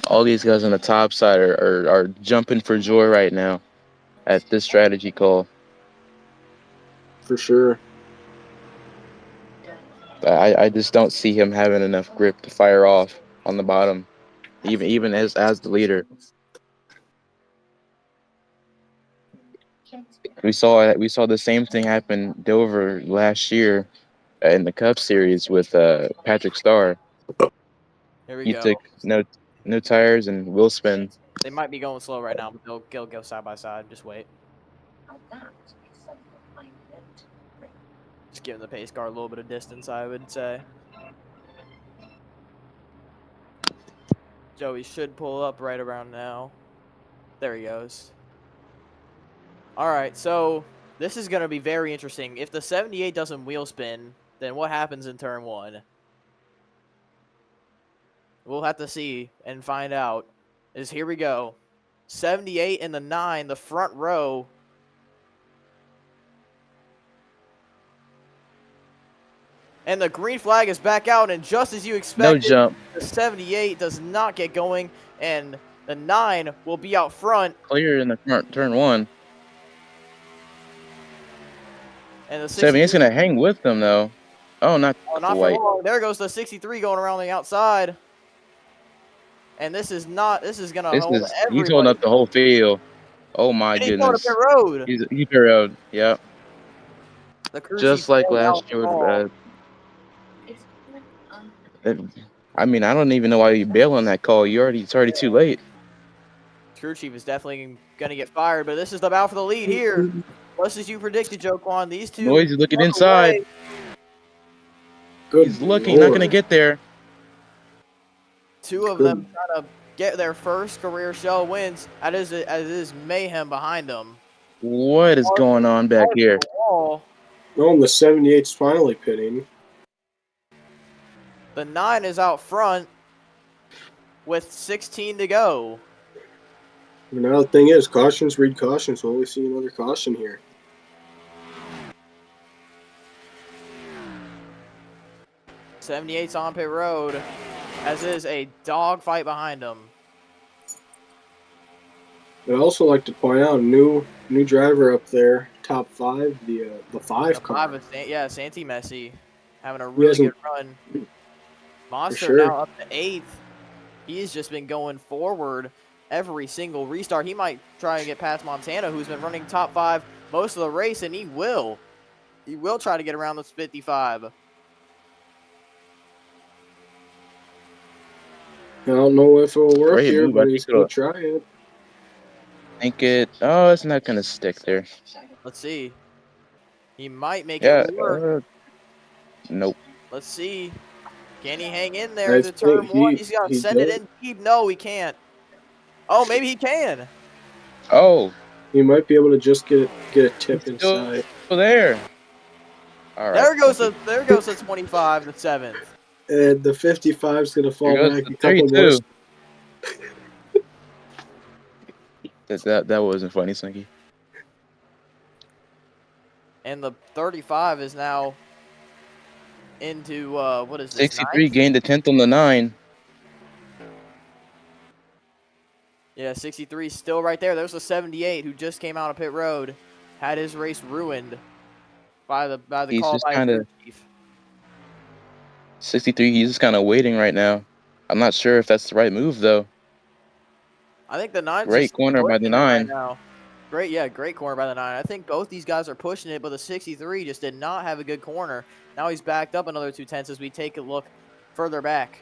All these guys on the top side are jumping for joy right now at this strategy call. For sure. I just don't see him having enough grip to fire off on the bottom, even as the leader. We saw the same thing happen Dover last year in the Cup Series with Patrick Starr. Here we He go. took no tires and wheel spin. They might be going slow right now, but they'll go side by side. Just wait. Just giving the pace car a little bit of distance, I would say. Joey should pull up right around now. There he goes. All right, so this is going to be very interesting. If the 78 doesn't wheel spin, then what happens in turn one? We'll have to see and find out. Here we go. 78 and the 9, the front row. And the green flag is back out, and just as you expected, No jump. the 78 does not get going, and The 9 will be out front. Clear in the front, turn 1. And the 78's 63. gonna hang with them though. Oh, not Oh, not for quite. long. There goes the 63 going around the outside. And this is gonna hold He's holding everybody. up the whole field. Oh my And he's going to pit goodness. road. He's pit road. Yep. The crew chief Just like pulled out last the year. ball. I mean, I don't even know why you bail on that call. It's already too late. Crew chief is definitely gonna get fired, but this is the battle for the lead here. Just as you predicted, Joquan, these two Noise is looking on the inside. way. Good He's looking, not gonna Lord. get there. Two of them trying to get their first career show wins. As is mayhem behind them. What is going on back here? Oh, and the 78's finally pitting. The 9 is out front with 16 to go. Now the thing is, cautions read cautions. Will we see another caution here? '78's on pit road, as is a dogfight behind them. I'd also like to point out new driver up there, top 5, the 5 The car. 5 is Santi Messi having a really good run. Monster sure. now up to 8th. He's just been going forward every single restart. He might try and get past Montana, who's been running top 5 most of the race, and he will. He will try to get around this 55. I don't know if it will work Great here, move. but he's going to try it. Oh, it's not gonna stick there. Let's see. He might make Yeah. it work. Nope. Let's see. Can he hang in there to turn 1? He's got to send it in deep. No, he can't. Oh, maybe he can. Oh. He might be able to just get a tip inside. Still there. All right. There goes the 25, the 7th. And the 55 is going to fall back a couple 32. more. That wasn't funny, Slinky. And the 35 is now into, what is this, 63 ninth? gained a 10th on the 9. Yeah, 63 is still right there. There's a 78 who just came out of pit road. Had his race ruined by the He's call just by kind his of chief. 63. He's just kind of waiting right now. I'm not sure if that's the right move though. I think the 9's Great just corner by the pushing it right 9. now. Great corner by the 9. I think both these guys are pushing it, but the 63 just did not have a good corner. Now he's backed up another 2/10 as we take a look further back.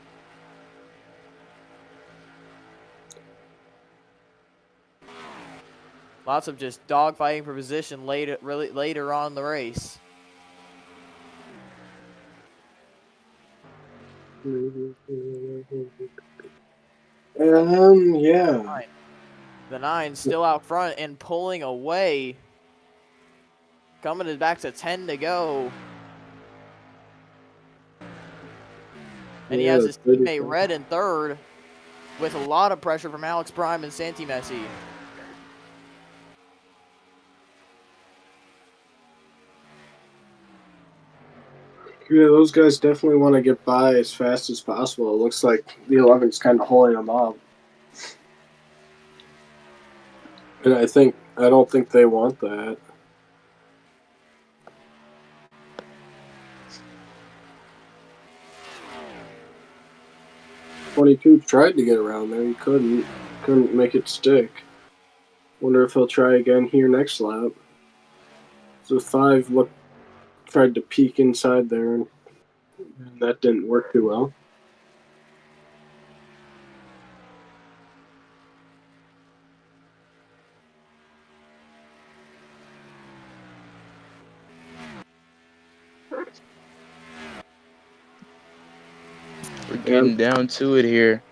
Lots of just dogfighting for position later on in the race. Yeah. The 9 still out front and pulling away. Coming back to 10 to go. And he has his teammate Red in third with a lot of pressure from Alex Prime and Santi Messi. Yeah, those guys definitely want to get by as fast as possible. It looks like the 11's kind of holding them up. And I don't think they want that. '22 tried to get around there. He couldn't make it stick. Wonder if he'll try again here next lap. So 5 tried to peek inside there, and that didn't work too well. We're getting down to it here.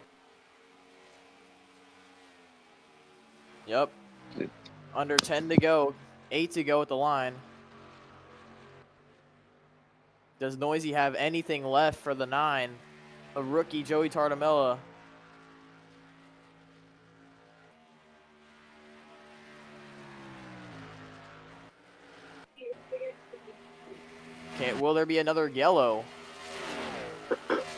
Yep. Under 10 to go. 8 to go at the line. Does Noisy have anything left for the 9? A rookie, Joey Tartamella. Will there be another yellow?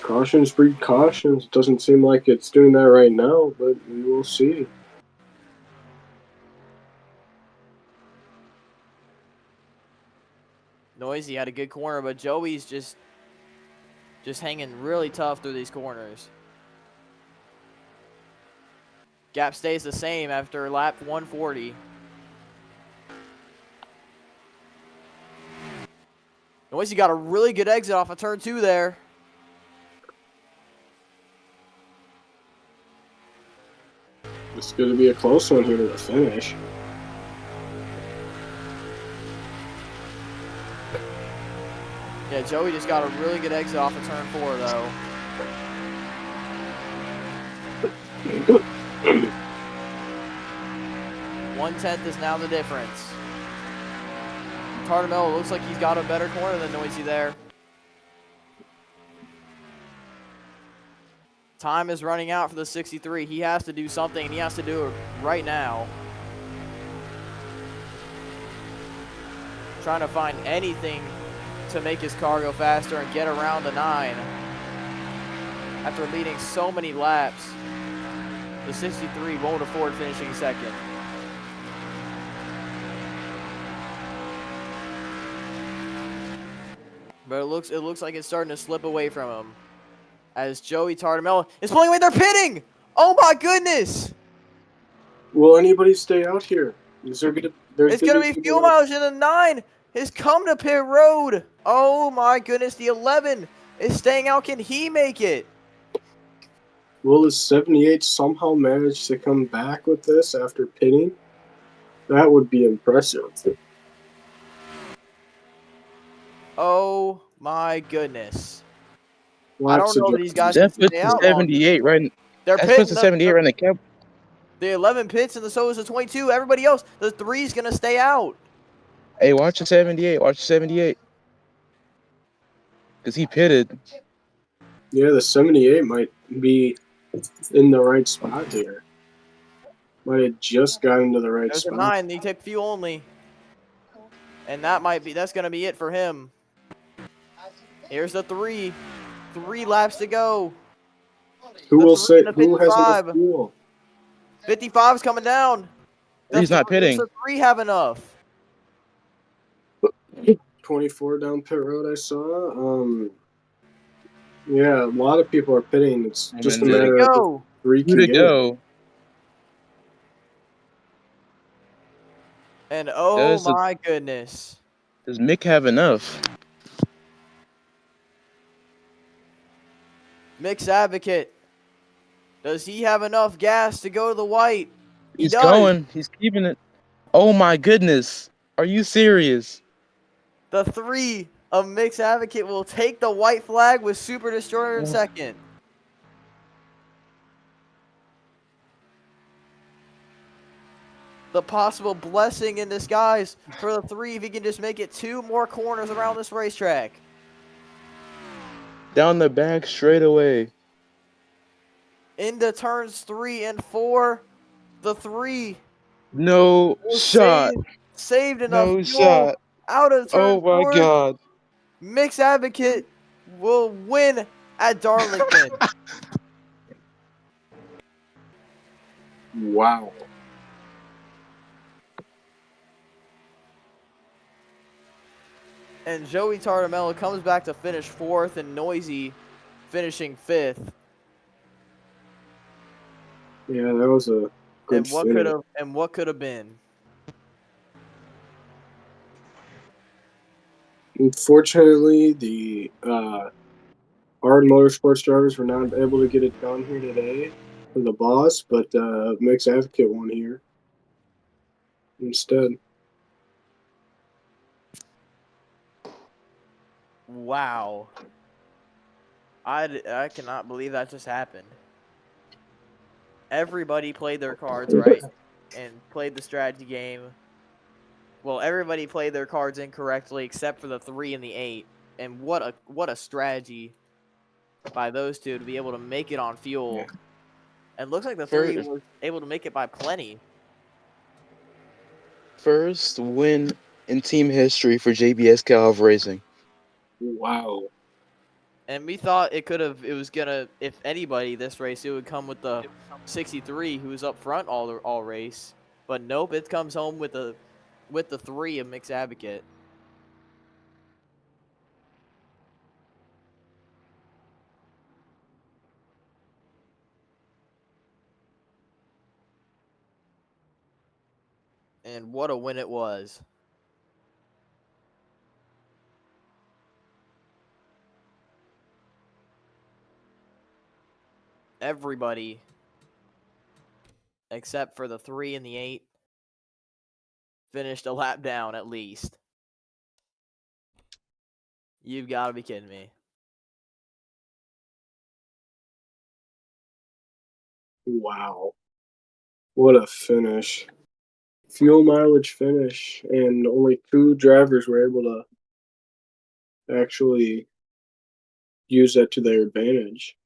Cautions breed cautions. Doesn't seem like it's doing that right now, but we will see. Noisy had a good corner, but Joey's just hanging really tough through these corners. Gap stays the same after lap 140. Noisy got a really good exit off of turn 2 there. It's going to be a close one here to the finish. Yeah, Joey just got a really good exit off of turn 4, though. One-tenth is now the difference. Tartamello looks like he's got a better corner than Noisy there. Time is running out for the 63. He has to do something, and he has to do it right now. Trying to find anything to make his car go faster and get around the 9. After leading so many laps, the 63 won't afford finishing second. But it looks like it's starting to slip away from him. As Joey Tartamello is pulling away, they're pitting! Oh my goodness! Will anybody stay out here? Is there gonna, It's going to be fuel mileage, and the 9 has come to pit road. Oh my goodness, the 11 is staying out. Can he make it? Will the 78 somehow manage to come back with this after pitting? That would be impressive. Oh my goodness. We'll I have don't to know ju- these guys That can puts stay the out long. 78 right. They're That puts pitting. the 78 right in the cap. The 11 pits, and so is the 22. Everybody else, the 3 is going to stay out. Hey, watch the 78. Watch the 78. Because he pitted. Yeah, the 78 might be in the right spot here. Might have just got into the right There's a spot. 9. You take fuel only. And that's going to be it for him. Here's the 3. 3 laps to go. Who The will 3 say and the who has 55. enough fuel? 55's coming down. He's not pitting. The 3 have enough. 24 down pit road I saw. Yeah, a lot of people are pitting. It's And just a then matter to of go. 3 Two can to get. go. And oh Does the- my goodness. Does Mick have enough? Mixed Advocate. Does he have enough gas to go to the white? He He's does. going. He's keeping it. Oh my goodness. Are you serious? The 3 of Mixed Advocate will take the white flag with Super Destroyer in second. The possible blessing in disguise for the 3 if he can just make it 2 more corners around this racetrack. Down the back straight away. Into turns 3 and 4. The 3 No will shot. saved enough No fuel shot. out of turn Oh my 4. god. Mixed Advocate will win at Darlington. Wow. And Joey Tartamello comes back to finish 4th, and Noisy finishing 5th. Yeah, that was a good And what could have been? Unfortunately, the hard motorsports drivers were not able to get it done here today for the boss, but Mixed Advocate won here instead. Wow. I cannot believe that just happened. Everybody played their cards right and played the strategy game. Well, everybody played their cards incorrectly except for the 3 and the 8. And what a strategy by those two to be able to make it on fuel. Yeah. And looks like the 3 was able to make it by plenty. First win in team history for JBS Calv Racing. Wow. And we thought it was gonna, if anybody, this race, it would come with the 63 who was up front all race. But nope, it comes home with the 3 of Mixed Advocate. And what a win it was. Everybody, except for the 3 and the 8, finished a lap down at least. You've got to be kidding me. Wow. What a finish. Fuel mileage finish, and only 2 drivers were able to actually use that to their advantage.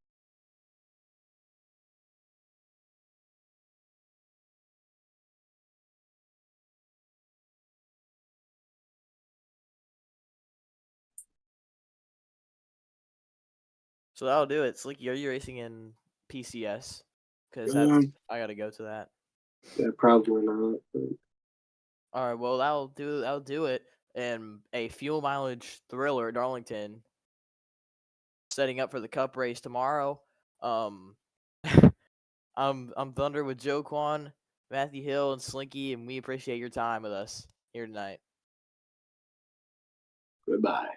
So that'll do it. Slicky, are you racing in PCS? Because I got to go to that. Yeah, probably not. All right, well that'll do it. And a fuel mileage thriller at Darlington, setting up for the Cup race tomorrow. I'm Thunder with Joe Kwan, Matthew Hill, and Slinky, and we appreciate your time with us here tonight. Goodbye.